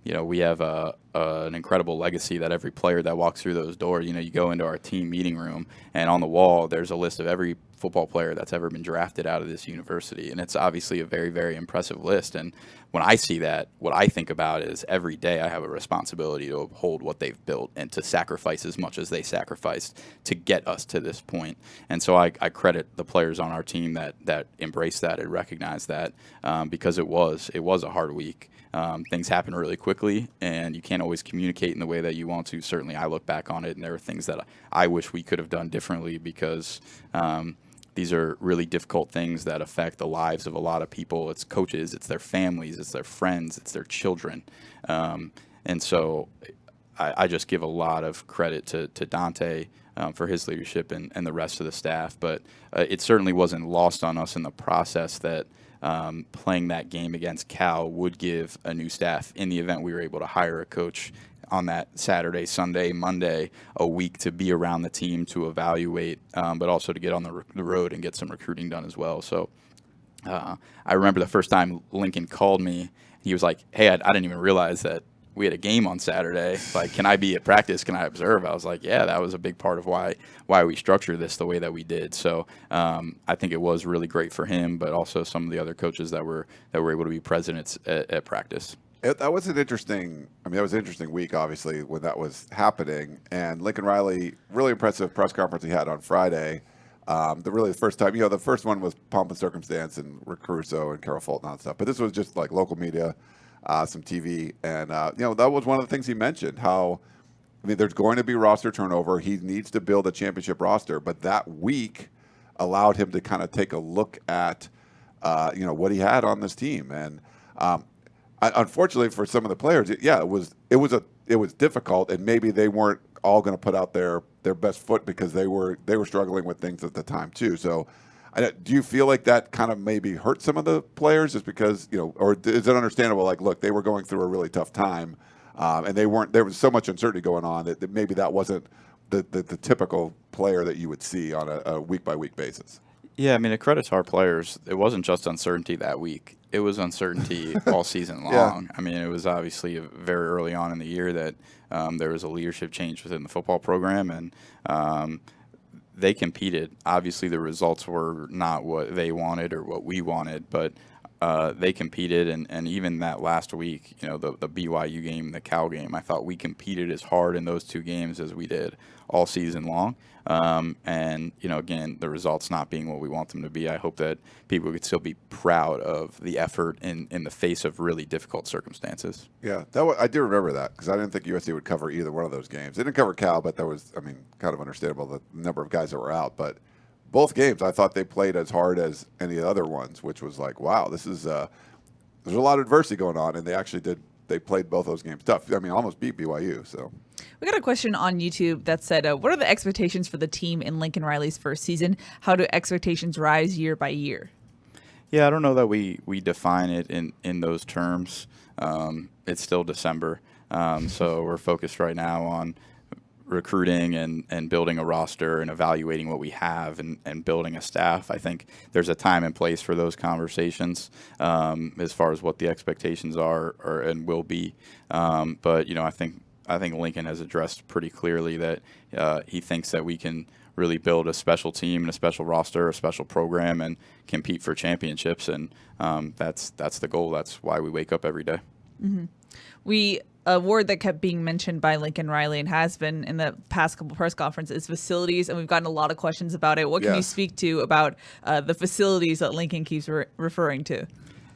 we have a an incredible legacy that every player that walks through those doors, you go into our team meeting room, and on the wall there's a list of every football player that's ever been drafted out of this university, and it's obviously a very, very impressive list. And when I see that, what I think about is every day I have a responsibility to uphold what they've built and to sacrifice as much as they sacrificed to get us to this point. And so I credit the players on our team that embraced that and recognized that, because it was a hard week. Things happen really quickly, and you can't always communicate in the way that you want to. Certainly, I look back on it, and there are things that I wish we could have done differently, because these are really difficult things that affect the lives of a lot of people. It's coaches, it's their families, it's their friends, it's their children. And so I just give a lot of credit to Dante for his leadership and the rest of the staff. But it certainly wasn't lost on us in the process that playing that game against Cal would give a new staff, in the event we were able to hire a coach on that Saturday, Sunday, Monday, a week to be around the team to evaluate, but also to get on the road and get some recruiting done as well. So I remember the first time Lincoln called me, he was like, hey, I didn't even realize that we had a game on Saturday. Like, can I be at practice? Can I observe? I was like, yeah, that was a big part of why we structured this the way that we did. So I think it was really great for him, but also some of the other coaches that were able to be present at practice. That was an interesting. That was an interesting week, obviously, when that was happening. And Lincoln Riley, really impressive press conference he had on Friday. The first time, the first one was Pomp and Circumstance and Rick Caruso and Carol Fulton and stuff. But this was just like local media, some TV, and that was one of the things he mentioned. How, there's going to be roster turnover. He needs to build a championship roster, but that week allowed him to kind of take a look at, what he had on this team. And unfortunately for some of the players, it was difficult, and maybe they weren't all going to put out their best foot because they were struggling with things at the time too. So, do you feel like that kind of maybe hurt some of the players, just because or is it understandable? Like, look, they were going through a really tough time, and there was so much uncertainty going on that maybe that wasn't the typical player that you would see on a week by week basis. Yeah, it credits our players. It wasn't just uncertainty that week. It was uncertainty all season long. Yeah. It was obviously very early on in the year that there was a leadership change within the football program, and they competed. Obviously, the results were not what they wanted or what we wanted, but they competed, and even that last week, the BYU game, the Cal game, I thought we competed as hard in those two games as we did all season long. And, again, the results not being what we want them to be, I hope that people could still be proud of the effort in the face of really difficult circumstances. Yeah, I do remember that, because I didn't think USC would cover either one of those games. They didn't cover Cal, but that was, kind of understandable, the number of guys that were out. But both games, I thought they played as hard as any other ones, which was like, wow, this is there's a lot of adversity going on, and they actually did. They played both those games tough. Almost beat BYU. So we got a question on YouTube that said, what are the expectations for the team in Lincoln Riley's first season? How do expectations rise year by year? Yeah, I don't know that we define it in those terms. It's still December, so we're focused right now on recruiting and building a roster and evaluating what we have and building a staff. I think there's a time and place for those conversations as far as what the expectations are and will be. But I think Lincoln has addressed pretty clearly that he thinks that we can really build a special team and a special roster, a special program, and compete for championships. And that's the goal. That's why we wake up every day. Mm-hmm. A word that kept being mentioned by Lincoln Riley and has been in the past couple press conferences is facilities, and we've gotten a lot of questions about it. What can you speak to about the facilities that Lincoln keeps referring to?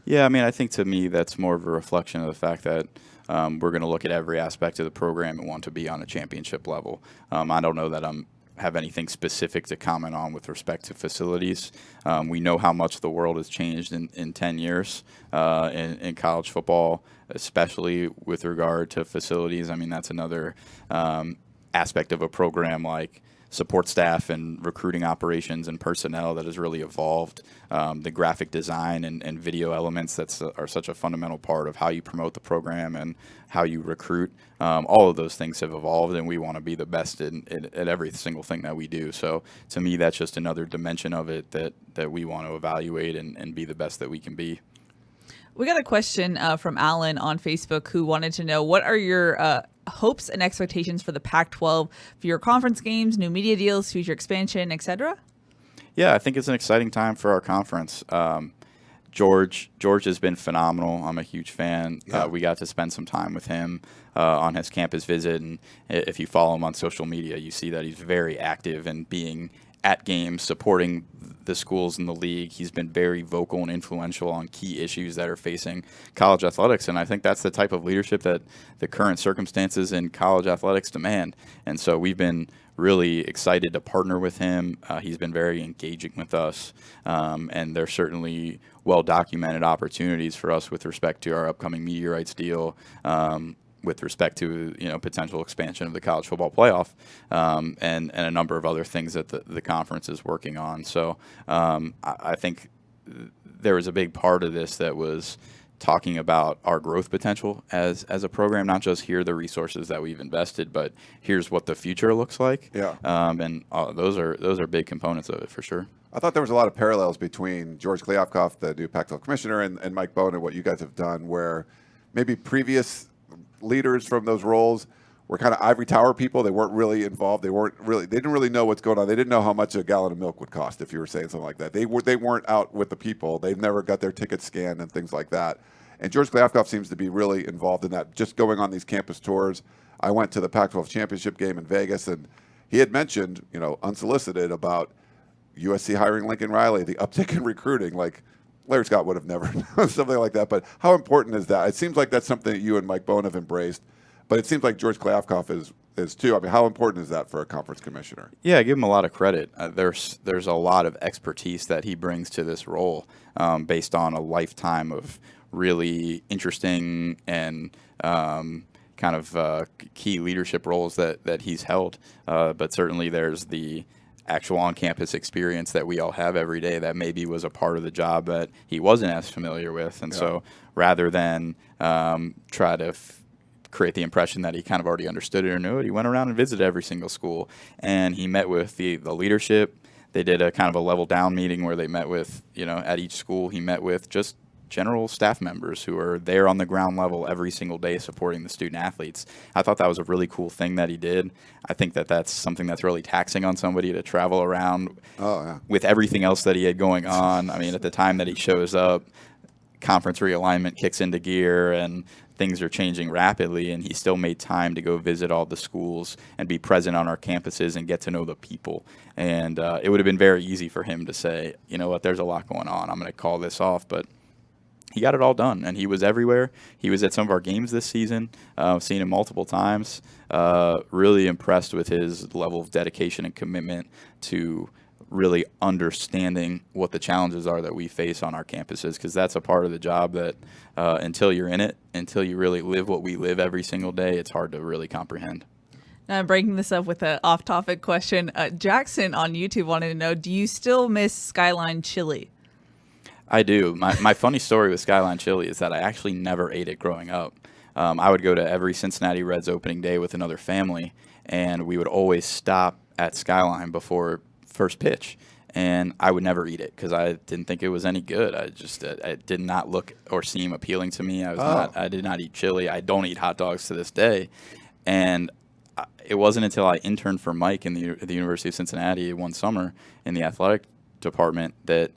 Yeah, I think to me that's more of a reflection of the fact that we're going to look at every aspect of the program and want to be on a championship level. I don't know that I have anything specific to comment on with respect to facilities. We know how much the world has changed in 10 years in college football, especially with regard to facilities. That's another aspect of a program like support staff and recruiting operations and personnel that has really evolved. The graphic design and video elements are such a fundamental part of how you promote the program and how you recruit. All of those things have evolved, and we want to be the best at every single thing that we do. So to me, that's just another dimension of it that we want to evaluate and be the best that we can be. We got a question from Alan on Facebook who wanted to know, what are your hopes and expectations for the Pac-12 for your conference games, new media deals, future expansion, etc.? Yeah, I think it's an exciting time for our conference. George has been phenomenal. I'm a huge fan. Yeah. We got to spend some time with him on his campus visit, and if you follow him on social media, you see that he's very active and being at games, supporting the schools in the league. He's been very vocal and influential on key issues that are facing college athletics, and I think that's the type of leadership that the current circumstances in college athletics demand. And so we've been really excited to partner with him. He's been very engaging with us, and there's certainly well-documented opportunities for us with respect to our upcoming media rights deal, with respect to potential expansion of the college football playoff, and a number of other things that the conference is working on. So I think there was a big part of this that was talking about our growth potential as a program, not just here are the resources that we've invested, but here's what the future looks like. Yeah. And those are big components of it for sure. I thought there was a lot of parallels between George Kliavkoff, the new Pac-12 commissioner, and Mike Bohn and what you guys have done, where maybe previous leaders from those roles were kind of ivory tower people. They weren't really involved. They didn't really know what's going on. They didn't know how much a gallon of milk would cost, if you were saying something like that. They weren't out with the people. They never got their tickets scanned and things like that. And George Kliavkoff seems to be really involved in that, just going on these campus tours. I went to the Pac-12 championship game in Vegas, and he had mentioned, unsolicited, about USC hiring Lincoln Riley, the uptick in recruiting. Like, Larry Scott would have never done something like that. But how important is that? It seems like that's something that you and Mike Bohn have embraced, but it seems like George Kliavkoff is too. I mean, how important is that for a conference commissioner? Yeah, I give him a lot of credit. There's a lot of expertise that he brings to this role, based on a lifetime of really interesting and kind of key leadership roles that he's held. But certainly there's the actual on-campus experience that we all have every day that maybe was a part of the job that he wasn't as familiar with. And so rather than try to create the impression that he kind of already understood it or knew it, he went around and visited every single school. And he met with the leadership. They did a kind of a level down meeting where they met with, at each school, he met with just general staff members who are there on the ground level every single day supporting the student athletes. I thought that was a really cool thing that he did. I think that that's something that's really taxing on somebody to travel around with everything else that he had going on. I mean, at the time that he shows up, conference realignment kicks into gear and things are changing rapidly, and he still made time to go visit all the schools and be present on our campuses and get to know the people. And it would have been very easy for him to say, you know what, there's a lot going on, I'm going to call this off. But he got it all done, and he was everywhere. He was at some of our games this season. I've seen him multiple times. Really impressed with his level of dedication and commitment to really understanding what the challenges are that we face on our campuses, because that's a part of the job that until you're in it, until you really live what we live every single day, it's hard to really comprehend. Now I'm breaking this up with an off-topic question. Jackson on YouTube wanted to know, do you still miss Skyline Chili? I do. My funny story with Skyline Chili is that I actually never ate it growing up. I would go to every Cincinnati Reds opening day with another family, and we would always stop at Skyline before first pitch. And I would never eat it because I didn't think it was any good. It did not look or seem appealing to me. I did not eat chili. I don't eat hot dogs to this day. And it wasn't until I interned for Mike in the University of Cincinnati one summer in the athletic department that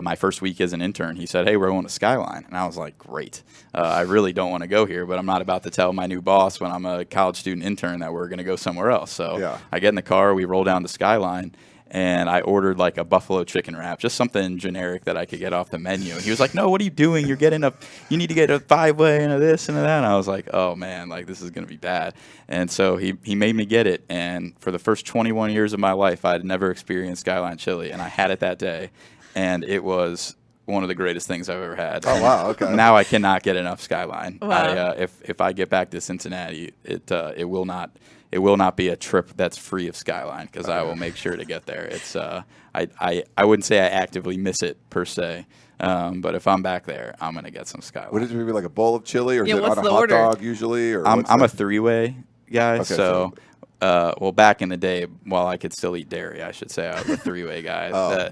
my first week as an intern, he said, hey, we're going to Skyline. And I was like, great. I really don't want to go here, but I'm not about to tell my new boss when I'm a college student intern that we're going to go somewhere else. So I get in the car, we roll down to Skyline, and I ordered like a buffalo chicken wrap, just something generic that I could get off the menu. He was like, no, what are you doing? You need to get a 5-way and a this and a that. And I was like, oh man, like this is going to be bad. And so he made me get it. And for the first 21 years of my life, I had never experienced Skyline chili, and I had it that day. And it was one of the greatest things I've ever had. Oh, wow. Okay. Now I cannot get enough Skyline. Wow. If I get back to Cincinnati, it will not be a trip that's free of Skyline, because I will make sure to get there. It's I wouldn't say I actively miss it per se, but if I'm back there, I'm gonna get some Skyline. Would it be like a bowl of chili, or is it what's on a the hot order? dog usually? Or I'm a 3-way guy, Okay, so well, back in the day, while I could still eat dairy, I should say I was a three-way guy.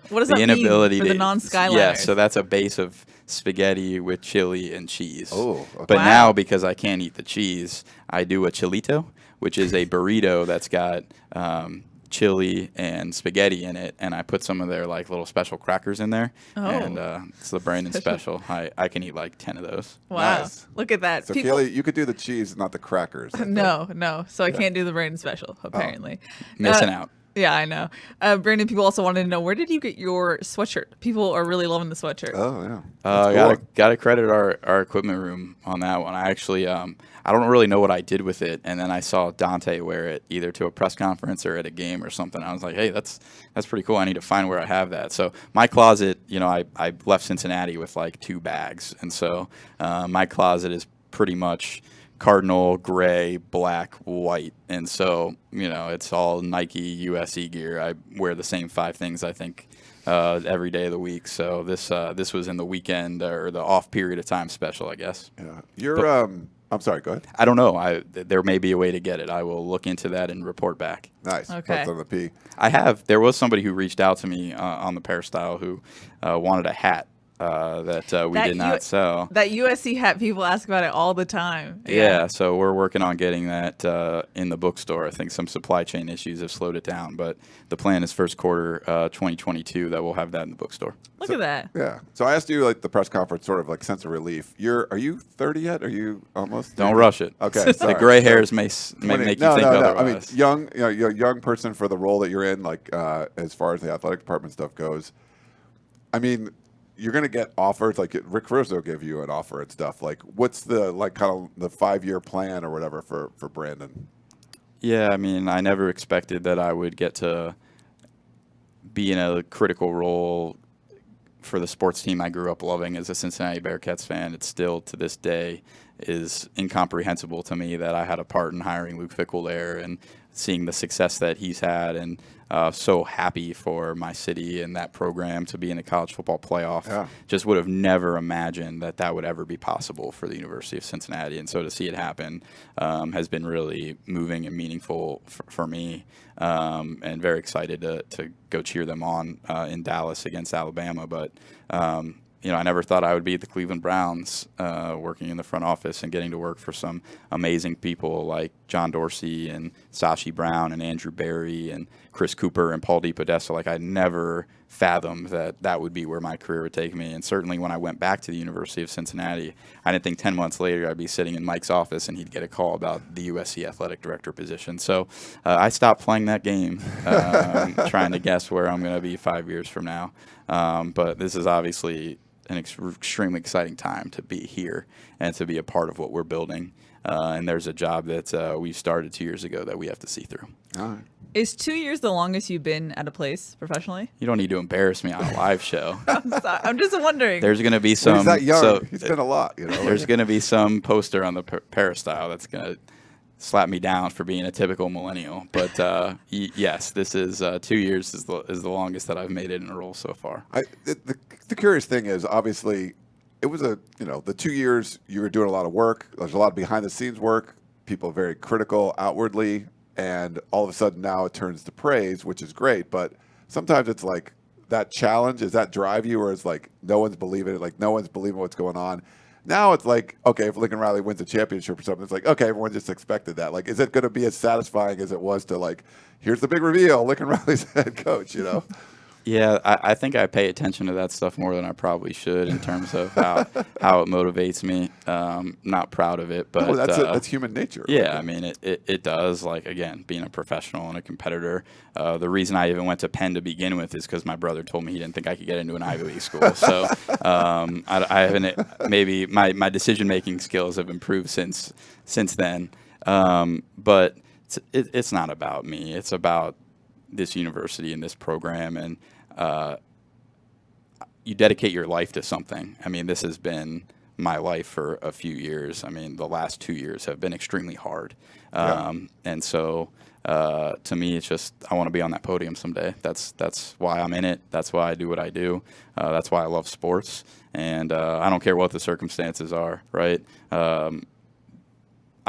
What does that mean for the non-Skyliners? Yeah, so that's a base of spaghetti with chili and cheese. Oh, okay. But now, because I can't eat the cheese, I do a chilito, which is a burrito that's got chili and spaghetti in it, and I put some of their like little special crackers in there. And it's the Brandon special. I can eat like 10 of those. Wow. Nice. Look at that. So Keely, you could do the cheese, not the crackers. No. So I can't do the Brandon special, apparently. Missing out. Yeah, I know. Brandon, people also wanted to know, where did you get your sweatshirt? People are really loving the sweatshirt. Oh, yeah. Got to credit our equipment room on that one. I actually, I don't really know what I did with it, and then I saw Dante wear it either to a press conference or at a game or something. I was like, hey, that's pretty cool. I need to find where I have that. So my closet, I left Cincinnati with like 2 bags, and so my closet is pretty much cardinal, gray, black, white, and so it's all Nike, USC gear. I wear the same 5 things, I think, every day of the week. So this was in the weekend or the off period of time special, I guess. Yeah, I'm sorry. Go ahead. I don't know. There may be a way to get it. I will look into that and report back. Nice. Okay. That's on the P. There was somebody who reached out to me on the Peristyle who wanted a hat. That we did not sell. That USC hat, people ask about it all the time. Yeah, so we're working on getting that in the bookstore. I think some supply chain issues have slowed it down, but the plan is first quarter 2022 that we'll have that in the bookstore. Look at that. Yeah. So I asked you like the press conference, sort of like sense of relief. Are you 30 yet? Are you almost 30? Don't rush it. Okay. The gray hairs may make you think otherwise. I mean, you're a young person for the role that you're in, like as far as the athletic department stuff goes. I mean, you're going to get offers, like Rick Rizzo gave you an offer and stuff. Like, what's the kind of the 5-year plan or whatever for Brandon? Yeah, I mean, I never expected that I would get to be in a critical role for the sports team I grew up loving as a Cincinnati Bearcats fan. It still, to this day, is incomprehensible to me that I had a part in hiring Luke Fickle there and seeing the success that he's had, and so happy for my city and that program to be in the college football playoff. Yeah. Just would have never imagined that would ever be possible for the University of Cincinnati, and so to see it happen has been really moving and meaningful for me, and very excited to go cheer them on in Dallas against Alabama. But I never thought I would be at the Cleveland Browns working in the front office and getting to work for some amazing people like John Dorsey and Sashi Brown and Andrew Berry and Chris Cooper and Paul DePodesta. Like, I never fathomed that would be where my career would take me. And certainly when I went back to the University of Cincinnati, I didn't think 10 months later I'd be sitting in Mike's office and he'd get a call about the USC athletic director position. So I stopped playing that game, trying to guess where I'm going to be 5 years from now. But this is obviously an extremely exciting time to be here and to be a part of what we're building. And there's a job that we started 2 years ago that we have to see through. All right. Is 2 years the longest you've been at a place professionally? You don't need to embarrass me on a live show. I'm just wondering. There's going to be some. He's that young. He's been a lot. There's going to be some poster on the Peristyle that's going to slap me down for being a typical millennial. But yes, this is 2 years is the longest that I've made it in a role so far. The curious thing is, obviously, it was the 2 years you were doing a lot of work. There's a lot of behind the scenes work. People very critical outwardly. And all of a sudden now it turns to praise, which is great. But sometimes it's like that challenge, does that drive you, or it's like no one's believing it, like no one's believing what's going on. Now it's like, okay, if Lincoln Riley wins a championship or something, it's like, okay, everyone just expected that. Like, is it going to be as satisfying as it was to, like, here's the big reveal, Lincoln Riley's head coach, Yeah, I think I pay attention to that stuff more than I probably should in terms of how it motivates me. Not proud of it, but that's human nature. Yeah, I mean, it does. Like, again, being a professional and a competitor, the reason I even went to Penn to begin with is because my brother told me he didn't think I could get into an Ivy League school. So I haven't. Maybe my decision making skills have improved since then. But it's not about me. It's about this university and this program, and you dedicate your life to something. I mean, this has been my life for a few years. I mean, the last 2 years have been extremely hard. And so to me, it's just, I want to be on that podium someday. That's why I'm in it. That's why I do what I do. That's why I love sports. And I don't care what the circumstances are, right?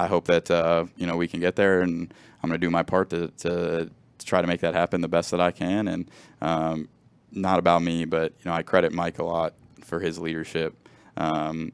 I hope that we can get there, and I'm going to do my part to try to make that happen the best that I can. And not about me, but I credit Mike a lot for his leadership. I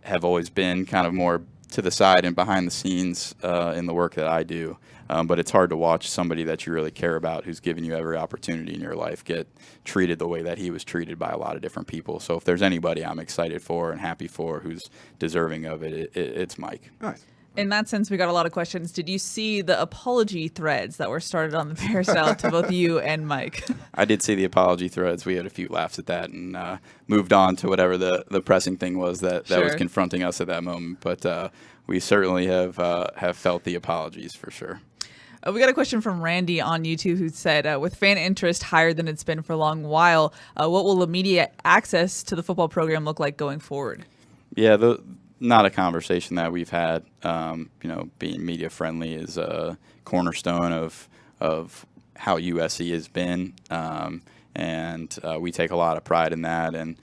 have always been kind of more to the side and behind the scenes in the work that I do. But it's hard to watch somebody that you really care about, who's given you every opportunity in your life, get treated the way that he was treated by a lot of different people. So if there's anybody I'm excited for and happy for who's deserving of it, it's Mike. Nice. In that sense, we got a lot of questions. Did you see the apology threads that were started on the Peristyle to both you and Mike? I did see the apology threads. We had a few laughs at that and moved on to whatever the pressing thing was that was confronting us at that moment. But we certainly have felt the apologies for sure. We got a question from Randy on YouTube who said, with fan interest higher than it's been for a long while, what will the media access to the football program look like going forward? Yeah, not a conversation that we've had. Being media friendly is a cornerstone of how USC has been, and we take a lot of pride in that. And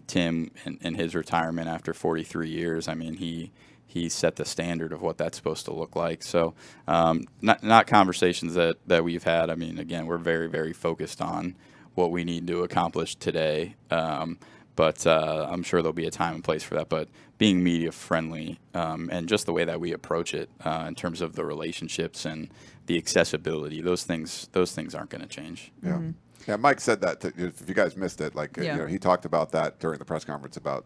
Tim, in his retirement after 43 years, I mean, he set the standard of what that's supposed to look like. So not conversations that we've had. I mean, again, we're very, very focused on what we need to accomplish today. But I'm sure there'll be a time and place for that. But being media friendly and just the way that we approach it in terms of the relationships and the accessibility, those things aren't going to change. Yeah. Mm-hmm. Yeah, Mike said that. If you guys missed it, he talked about that during the press conference about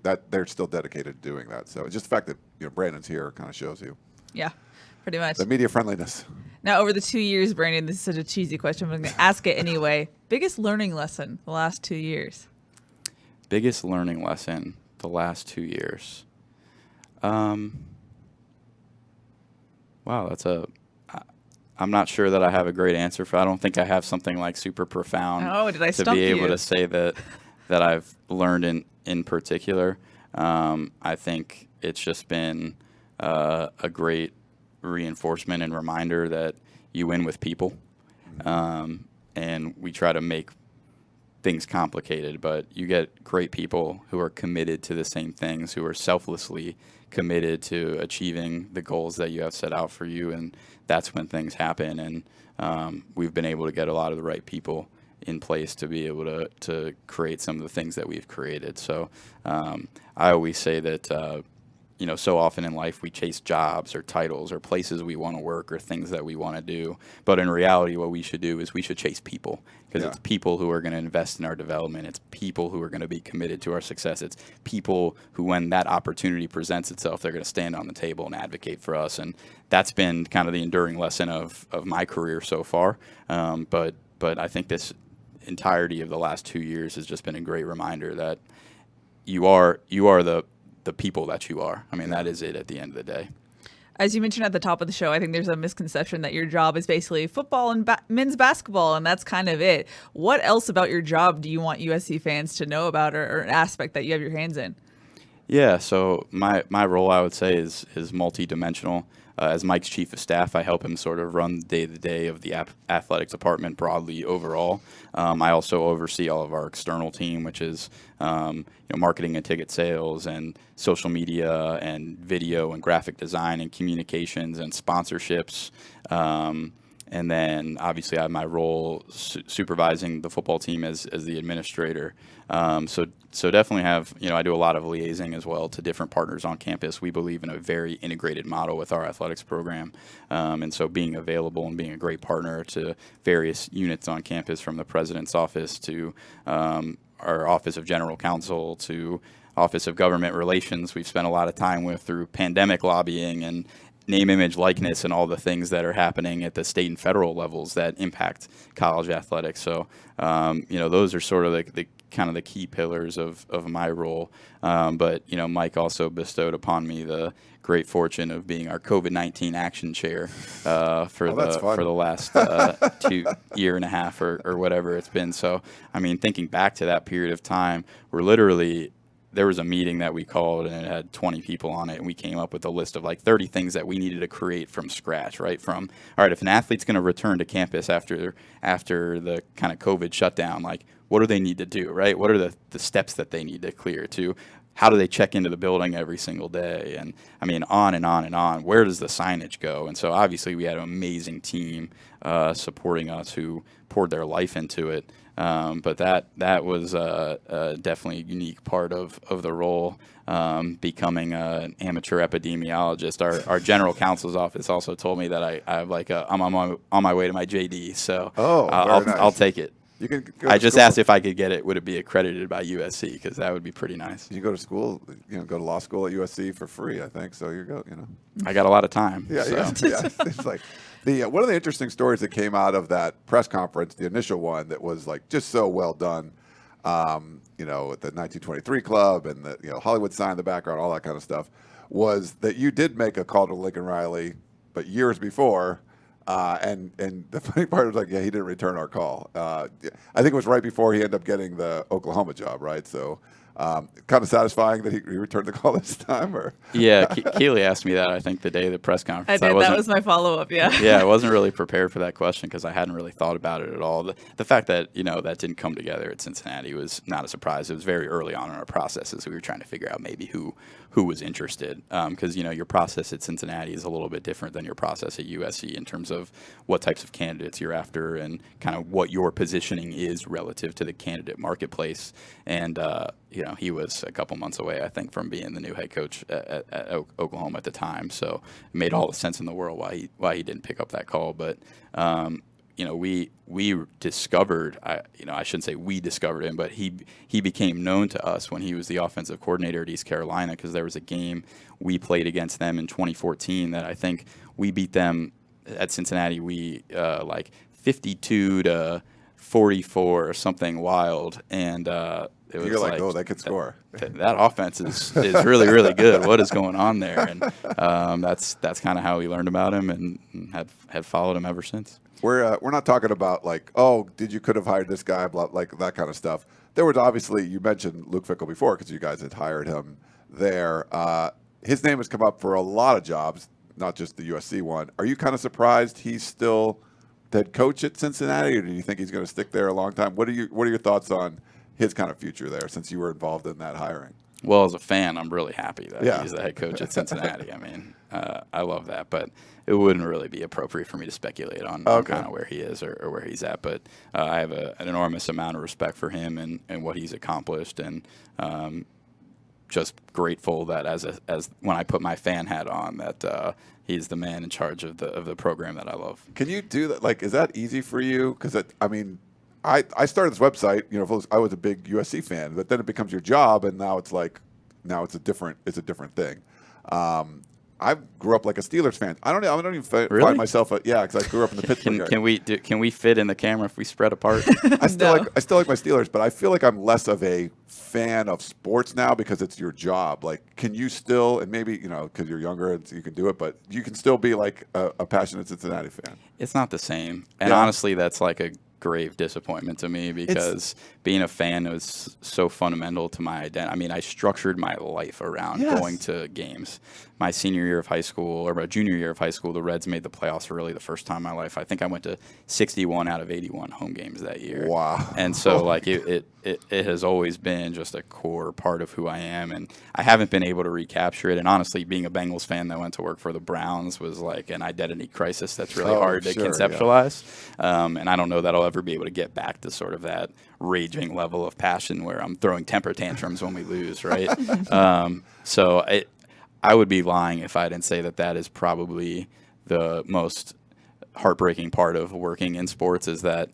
that they're still dedicated to doing that. So just the fact that Brandon's here kind of shows you. Yeah, pretty much. The media friendliness. Now, over the 2 years, Brandon, this is such a cheesy question, but I'm going to ask it anyway. Biggest learning lesson the last 2 years? Biggest learning lesson the last 2 years. Wow, I'm not sure that I have a great answer for. I don't think I have something like super profound. Oh, did I to stump be able you? to say that I've learned in particular. I think it's just been a great reinforcement and reminder that you win with people, and we try to make things complicated, but you get great people who are committed to the same things, who are selflessly committed to achieving the goals that you have set out for you, and that's when things happen. And we've been able to get a lot of the right people in place to be able to create some of the things that we've created. So I always say that so often in life we chase jobs or titles or places we want to work or things that we want to do. But in reality, what we should do is we should chase people, because it's people who are going to invest in our development. It's people who are going to be committed to our success. It's people who, when that opportunity presents itself, they're going to stand on the table and advocate for us. And that's been kind of the enduring lesson of my career so far. But I think this entirety of the last 2 years has just been a great reminder that you are the people that you are. I mean, that is it at the end of the day. As you mentioned at the top of the show, I think there's a misconception that your job is basically football and men's basketball, and that's kind of it. What else about your job do you want USC fans to know about, or an aspect that you have your hands in? Yeah, so my role, I would say, is multidimensional. As Mike's chief of staff, I help him sort of run the day-to-day of the athletics department broadly overall. I also oversee all of our external team, which is marketing and ticket sales and social media and video and graphic design and communications and sponsorships. And then obviously I have my role supervising the football team as the administrator. So definitely have, I do a lot of liaising as well to different partners on campus. We believe in a very integrated model with our athletics program. And so being available and being a great partner to various units on campus, from the president's office to our Office of General Counsel to Office of Government Relations, we've spent a lot of time with through pandemic lobbying and name, image, likeness, and all the things that are happening at the state and federal levels that impact college athletics. So, those are sort of the kind of the key pillars of my role. But Mike also bestowed upon me the great fortune of being our COVID-19 action chair for the last 2 year and a half or whatever it's been. So, I mean, thinking back to that period of time, there was a meeting that we called and it had 20 people on it, and we came up with a list of like 30 things that we needed to create from scratch, right? All right, if an athlete's going to return to campus after the kind of COVID shutdown, like what do they need to do, right? What are the steps that they need to clear to how do they check into the building every single day? And I mean, on and on and on. Where does the signage go? And so obviously we had an amazing team supporting us who poured their life into it. But that was definitely a unique part of the role. Becoming an amateur epidemiologist, our general counsel's office also told me that I have I'm on my way to my JD. So I'll take it. You can I just asked if I could get it. Would it be accredited by USC? Because that would be pretty nice. You go to school, go to law school at USC for free, I think. So I got a lot of time. Yeah. It's like one of the interesting stories that came out of that press conference, the initial one, that was like just so well done. At the 1923 Club and the Hollywood sign in the background, all that kind of stuff, was that you did make a call to Lincoln Riley, but years before. And the funny part was he didn't return our call. I think it was right before he ended up getting the Oklahoma job, right? So kind of satisfying that he returned the call this time, or yeah. Keely asked me that I think the day of the press conference. I did. That was my follow-up. Yeah. Yeah, I wasn't really prepared for that question because I hadn't really thought about it at all. The fact that that didn't come together at Cincinnati was not a surprise. It was very early on in our processes. We were trying to figure out maybe who was interested because your process at Cincinnati is a little bit different than your process at USC in terms of what types of candidates you're after and kind of what your positioning is relative to the candidate marketplace. And he was a couple months away, I think, from being the new head coach at Oklahoma at the time. So it made all the sense in the world why he didn't pick up that call. But we discovered, I shouldn't say we discovered him, but he became known to us when he was the offensive coordinator at East Carolina because there was a game we played against them in 2014 that I think we beat them at Cincinnati. We 52-44 or something wild, and it was you're like, oh, they could score. That offense is really, really good. What is going on there? And that's kind of how we learned about him and have followed him ever since. We're not talking about could have hired this guy, like that kind of stuff. There was obviously, you mentioned Luke Fickle before because you guys had hired him there. His name has come up for a lot of jobs, not just the USC one. Are you kind of surprised he's still the head coach at Cincinnati, or do you think he's going to stick there a long time? What are your thoughts on his kind of future there since you were involved in that hiring? Well, as a fan, I'm really happy that he's the head coach at Cincinnati. I mean, I love that, but it wouldn't really be appropriate for me to speculate on kind of where he is or where he's at. But I have an enormous amount of respect for him and what he's accomplished, and just grateful that as when I put my fan hat on, that he's the man in charge of the program that I love. Can you do that? Is that easy for you? Because I started this website. I was a big USC fan, but then it becomes your job, and now it's a different thing. I grew up like a Steelers fan. I don't even find myself because I grew up in the Pittsburgh area. Can we fit in the camera if we spread apart? I still like my Steelers, but I feel like I'm less of a fan of sports now because it's your job. Can you still, and maybe because you're younger and so you can do it, but you can still be like a passionate Cincinnati fan. It's not the same, and honestly, that's like a grave disappointment to me because being a fan was so fundamental to my identity. I mean, I structured my life around going to games. My senior year of high school or my junior year of high school, the Reds made the playoffs for really the first time in my life. I think I went to 61 out of 81 home games that year. Wow. And so it has always been just a core part of who I am, and I haven't been able to recapture it. And honestly, being a Bengals fan that went to work for the Browns was like an identity crisis that's really hard to conceptualize. And I don't know that I'll ever be able to get back to sort of that raging level of passion where I'm throwing temper tantrums when we lose, right? So I would be lying if I didn't say that is probably the most heartbreaking part of working in sports, is that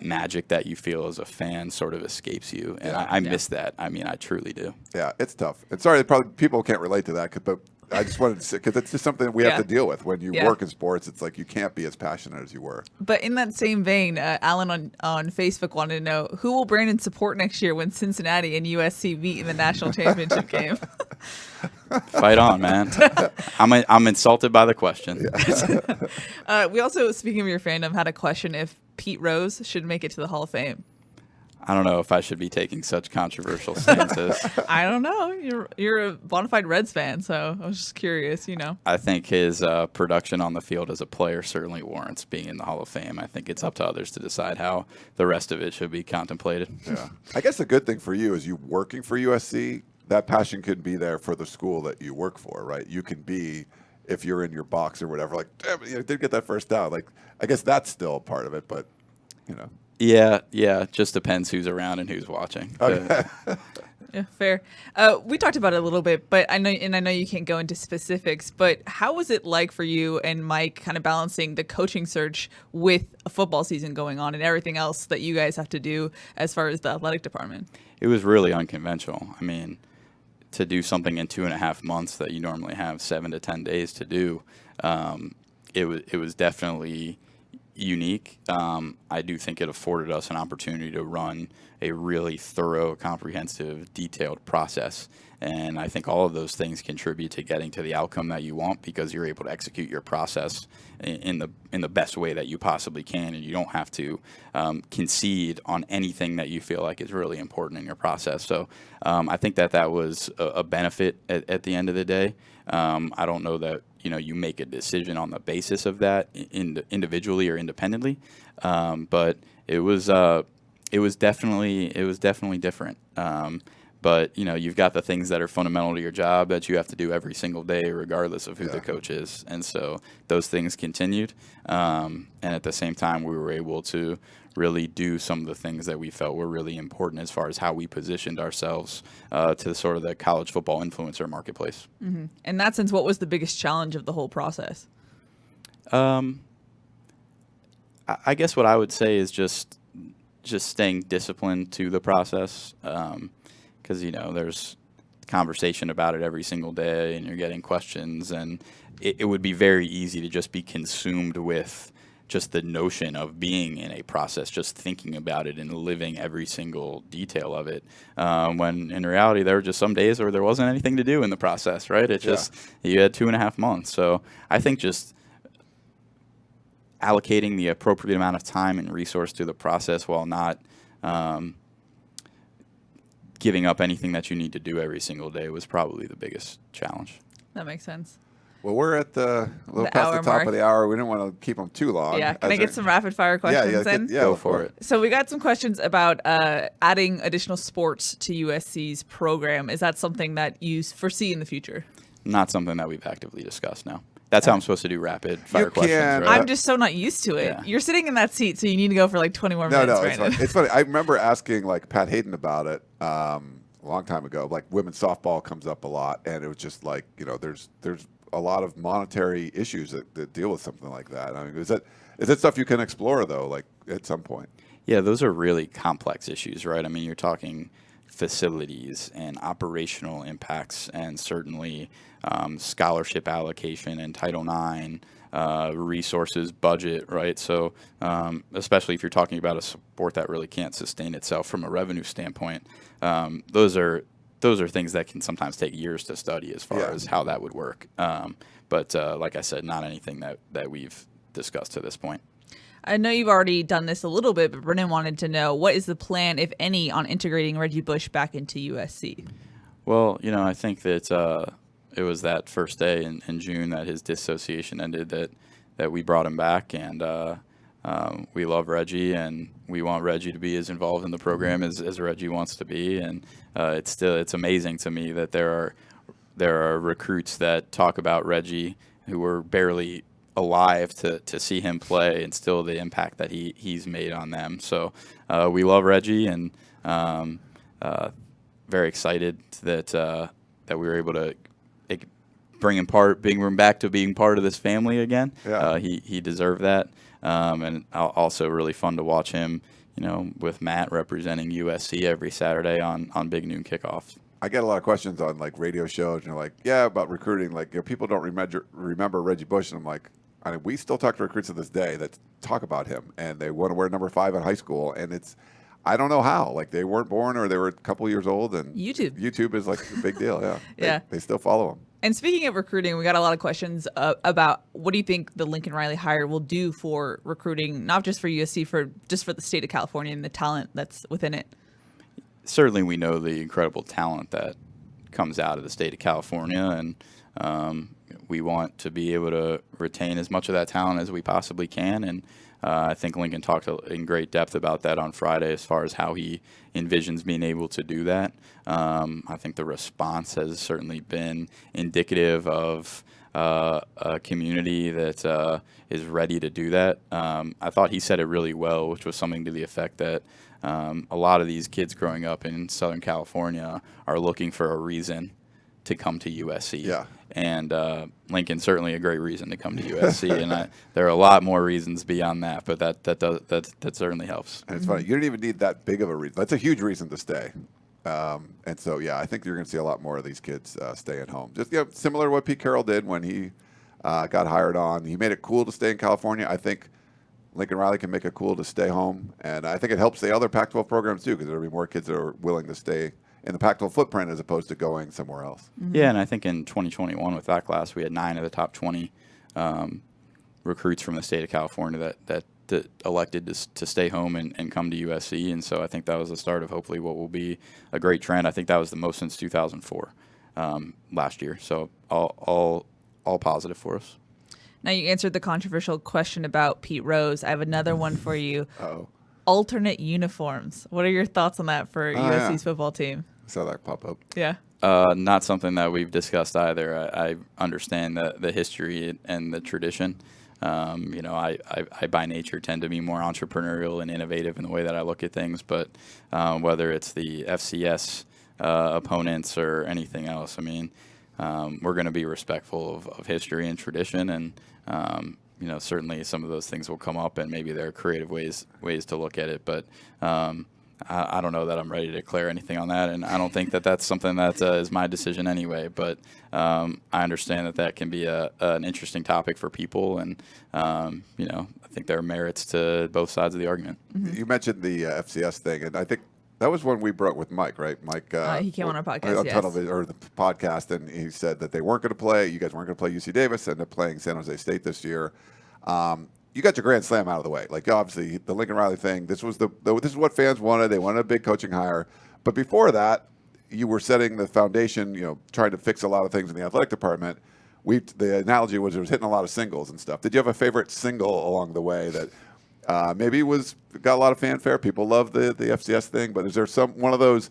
magic that you feel as a fan sort of escapes you. And I miss that. I mean, I truly do. Yeah, it's tough. And sorry, probably people can't relate to that, but I just wanted to say, because it's just something we have to deal with. When you work in sports, it's like you can't be as passionate as you were. But in that same vein, Alan on Facebook wanted to know, who will Brandon support next year when Cincinnati and USC meet in the national championship game? Fight on, man. I'm insulted by the question. We also, speaking of your fandom, had a question if Pete Rose should make it to the Hall of Fame. I don't know if I should be taking such controversial stances. I don't know. You're a bona fide Reds fan, so I was just curious, I think his production on the field as a player certainly warrants being in the Hall of Fame. I think it's up to others to decide how the rest of it should be contemplated. Yeah. I guess the good thing for you is you working for USC, that passion could be there for the school that you work for, right? You can be, if you're in your box or whatever, like, damn, did get that first down. Like, I guess that's still a part of it, but, Yeah, it just depends who's around and who's watching. Okay. Yeah, fair. We talked about it a little bit, but I know you can't go into specifics, but how was it like for you and Mike kind of balancing the coaching search with a football season going on and everything else that you guys have to do as far as the athletic department? It was really unconventional. I mean, to do something in 2.5 months that you normally have 7 to 10 days to do, it was definitely unique. I do think it afforded us an opportunity to run a really thorough, comprehensive, detailed process. And I think all of those things contribute to getting to the outcome that you want, because you're able to execute your process in the best way that you possibly can, and you don't have to concede on anything that you feel like is really important in your process. So I think that was a benefit at the end of the day. I don't know that you make a decision on the basis of that individually or independently, but it was definitely different. But you've got the things that are fundamental to your job that you have to do every single day, regardless of who the coach is, and so those things continued. And at the same time, we were able to really do some of the things that we felt were really important as far as how we positioned ourselves to sort of the college football influencer marketplace. Mm-hmm. In that sense, what was the biggest challenge of the whole process? I guess what I would say is just staying disciplined to the process, because there's conversation about it every single day, and you're getting questions, and it would be very easy to just be consumed with just the notion of being in a process, just thinking about it and living every single detail of it. When in reality, there were just some days where there wasn't anything to do in the process, right? It just, you had 2.5 months. So I think just allocating the appropriate amount of time and resource to the process while not giving up anything that you need to do every single day was probably the biggest challenge. That makes sense. Well, we're at a little past the top mark of the hour. We didn't want to keep them too long. Yeah, can I get some rapid fire questions in? Go for it. So we got some questions about adding additional sports to USC's program. Is that something that you foresee in the future? Not something that we've actively discussed, no. That's how I'm supposed to do rapid fire questions, right? I'm just so not used to it. Yeah. You're sitting in that seat, so you need to go for like 20 more minutes. No, it's funny. I remember asking like Pat Hayden about it a long time ago. Like women's softball comes up a lot, and it was just like, there's a lot of monetary issues that deal with something like that. I mean, is that stuff you can explore though, like at some point? Yeah, those are really complex issues, right? I mean, you're talking facilities and operational impacts, and certainly scholarship allocation and Title IX, resources, budget, right? So especially if you're talking about a sport that really can't sustain itself from a revenue standpoint, those are things that can sometimes take years to study as far as how that would work. But like I said, not anything that we've discussed to this point. I know you've already done this a little bit, but Brennan wanted to know, what is the plan, if any, on integrating Reggie Bush back into USC? Well, I think that it was that first day in June that his dissociation ended that we brought him back, and we love Reggie, and we want Reggie to be as involved in the program as Reggie wants to be. And it's amazing to me that there are recruits that talk about Reggie who were barely alive to see him play, and still the impact that he's made on them. So we love Reggie, and very excited that we were able to bring him back to being part of this family again. Yeah. He deserved that, and also really fun to watch him, with Matt representing USC every Saturday on Big Noon kickoffs. I get a lot of questions on like radio shows, and like, about recruiting. Like, people don't remember Reggie Bush, and I'm like, we still talk to recruits to this day that talk about him, and they want to wear number 5 in high school, and I don't know how. Like, they weren't born, or they were a couple years old, and YouTube is like a big deal. Yeah, yeah. They still follow him. And speaking of recruiting, we got a lot of questions about what do you think the Lincoln Riley hire will do for recruiting, not just for USC, just for the state of California and the talent that's within it. Certainly, we know the incredible talent that comes out of the state of California, and we want to be able to retain as much of that talent as we possibly can. And I think Lincoln talked in great depth about that on Friday as far as how he envisions being able to do that. I think the response has certainly been indicative of a community that is ready to do that. I thought he said it really well, which was something to the effect that a lot of these kids growing up in Southern California are looking for a reason to come to USC. Yeah. And Lincoln's certainly a great reason to come to USC, and there are a lot more reasons beyond that, but that certainly helps. And it's funny, you don't even need that big of a reason. That's a huge reason to stay. And so, yeah, I think you're going to see a lot more of these kids stay at home. Just similar to what Pete Carroll did when he got hired on. He made it cool to stay in California. I think Lincoln Riley can make it cool to stay home, and I think it helps the other Pac-12 programs too, because there'll be more kids that are willing to stay in the Pac-12 footprint as opposed to going somewhere else. Yeah, and I think in 2021 with that class, we had 9 of the top 20 recruits from the state of California that elected to stay home and come to USC, and so I think that was the start of hopefully what will be a great trend. I think that was the most since 2004 last year, so all positive for us. Now, you answered the controversial question about Pete Rose. I have another one for you. Oh. Alternate uniforms. What are your thoughts on that for USC's football team? I saw that pop up. Yeah. Not something that we've discussed either. I understand the history and the tradition. I by nature tend to be more entrepreneurial and innovative in the way that I look at things, but whether it's the FCS opponents or anything else, I mean, we're going to be respectful of history and tradition, and certainly some of those things will come up, and maybe there are creative ways to look at it, but I don't know that I'm ready to declare anything on that, and I don't think that that's something that is my decision anyway, but I understand that can be an interesting topic for people, and I think there are merits to both sides of the argument. Mm-hmm. You mentioned the FCS thing, and I think that was one we brought with Mike, right? Mike, he came on our podcast, on television, or the podcast, and he said that they weren't going to play. You guys weren't going to play UC Davis, ended up playing San Jose State this year. You got your grand slam out of the way. Like, obviously, the Lincoln Riley thing. This was this is what fans wanted. They wanted a big coaching hire, but before that, you were setting the foundation. Trying to fix a lot of things in the athletic department. The analogy was it was hitting a lot of singles and stuff. Did you have a favorite single along the way that? Maybe got a lot of fanfare. People love the FCS thing, but is there one of those,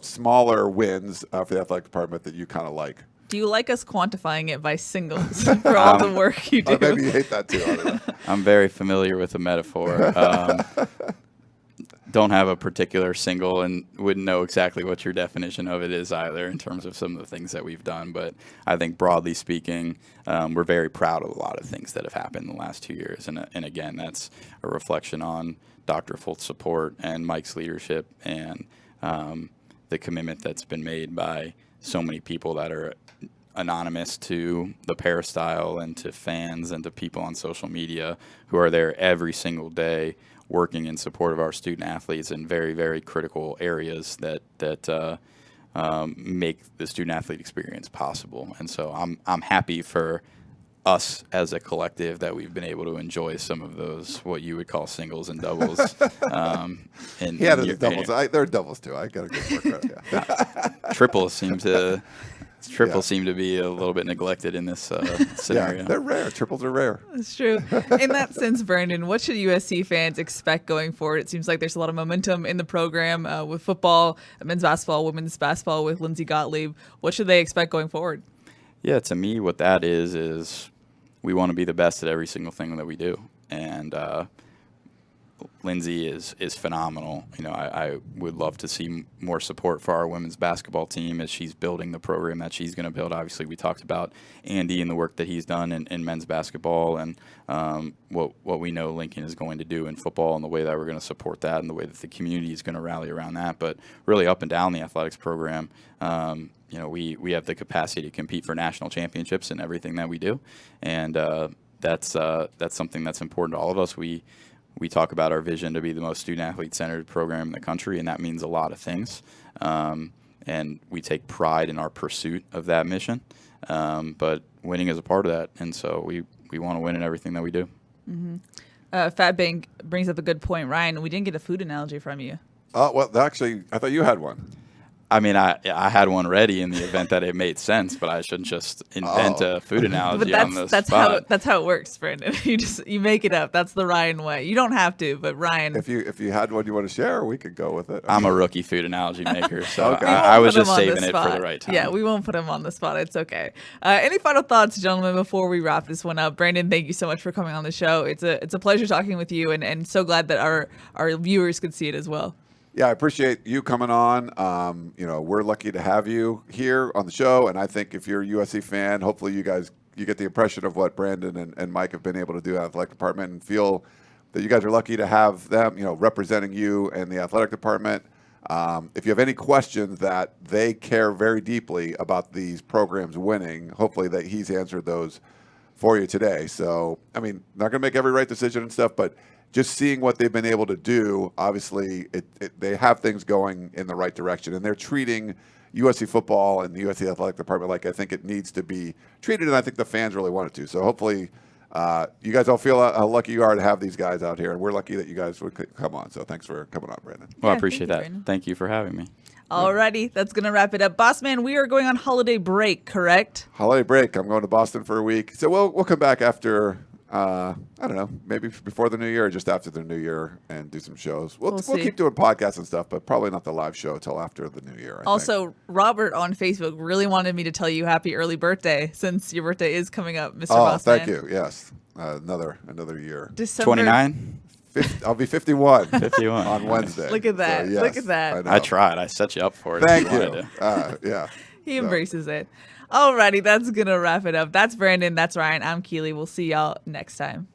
smaller wins for the athletic department that you kind of like? Do you like us quantifying it by singles for all the work you do? Maybe you hate that too. I don't know. I'm very familiar with the metaphor. Don't have a particular single and wouldn't know exactly what your definition of it is either in terms of some of the things that we've done. But I think broadly speaking, we're very proud of a lot of things that have happened in the last 2 years. And again, that's a reflection on Dr. Folt's support and Mike's leadership and the commitment that's been made by so many people that are anonymous to the peristyle and to fans and to people on social media who are there every single day working in support of our student athletes in very, very critical areas that make the student athlete experience possible. And so I'm happy for us as a collective that we've been able to enjoy some of those what you would call singles and doubles. The doubles. There are doubles too. I got to give more credit. Yeah. Triples seem to be a little bit neglected in this scenario. Yeah, they're rare. Triples are rare. That's true. In that sense, Brandon, what should USC fans expect going forward? It seems like there's a lot of momentum in the program with football, men's basketball, women's basketball with Lindsey Gottlieb. What should they expect going forward? Yeah, to me, what that is we want to be the best at every single thing that we do. And Lindsey is phenomenal. I would love to see more support for our women's basketball team as she's building the program that she's going to build. Obviously, we talked about Andy and the work that he's done in men's basketball and what we know Lincoln is going to do in football and the way that we're going to support that and the way that the community is going to rally around that. But really up and down the athletics program, we have the capacity to compete for national championships in everything that we do. And that's something that's important to all of us. We talk about our vision to be the most student-athlete-centered program in the country, and that means a lot of things. And we take pride in our pursuit of that mission. But winning is a part of that, and so we want to win in everything that we do. Mm-hmm. Fat Bank brings up a good point. Ryan, we didn't get a food analogy from you. Well, actually, I thought you had one. I mean, I had one ready in the event that it made sense, but I shouldn't just invent a food analogy But on the that's spot. that's how it works, Brandon. You make it up. That's the Ryan way. You don't have to, but Ryan. If you had one you want to share, we could go with it. I'm a rookie food analogy maker, so Okay. I was Put him just on the saving it for spot. the right time. Yeah, we won't put him on the spot. It's okay. Any final thoughts, gentlemen, before we wrap this one up? Brandon, thank you so much for coming on the show. It's a pleasure talking with you, and so glad that our viewers could see it as well. Yeah, I appreciate you coming on. We're lucky to have you here on the show, and I think if you're a USC fan, hopefully you get the impression of what Brandon and Mike have been able to do at the athletic department, and feel that you guys are lucky to have them, representing you and the athletic department. If you have any questions that they care very deeply about these programs winning, hopefully that he's answered those for you today. So, I mean, not going to make every right decision and stuff, but just seeing what they've been able to do, obviously, they have things going in the right direction, and they're treating USC football and the USC athletic department like I think it needs to be treated, and I think the fans really want it to. So hopefully, you guys all feel how lucky you are to have these guys out here, and we're lucky that you guys would come on. So thanks for coming on, Brandon. Well, I Yeah, appreciate that. Brandon. Thank you for having me. Alrighty, that's going to wrap it up. Boss man, we are going on holiday break, correct? Holiday break. I'm going to Boston for a week, so we'll come back after. I don't know, maybe before the new year or just after the new year, and do some shows. We'll keep doing podcasts and stuff, but probably not the live show until after the new year. I think. Robert on Facebook really wanted me to tell you happy early birthday, since your birthday is coming up, Mr. Oh, Bossman. thank you. Yes, another year. December 29? I'll be 51. 51. On Wednesday. Look at that. So, yes, Look at that. I know. I tried. I set you up for it. Thank if you you. wanted to. Yeah. He embraces it. Alrighty, that's going to wrap it up. That's Brandon. That's Ryan. I'm Keely. We'll see y'all next time.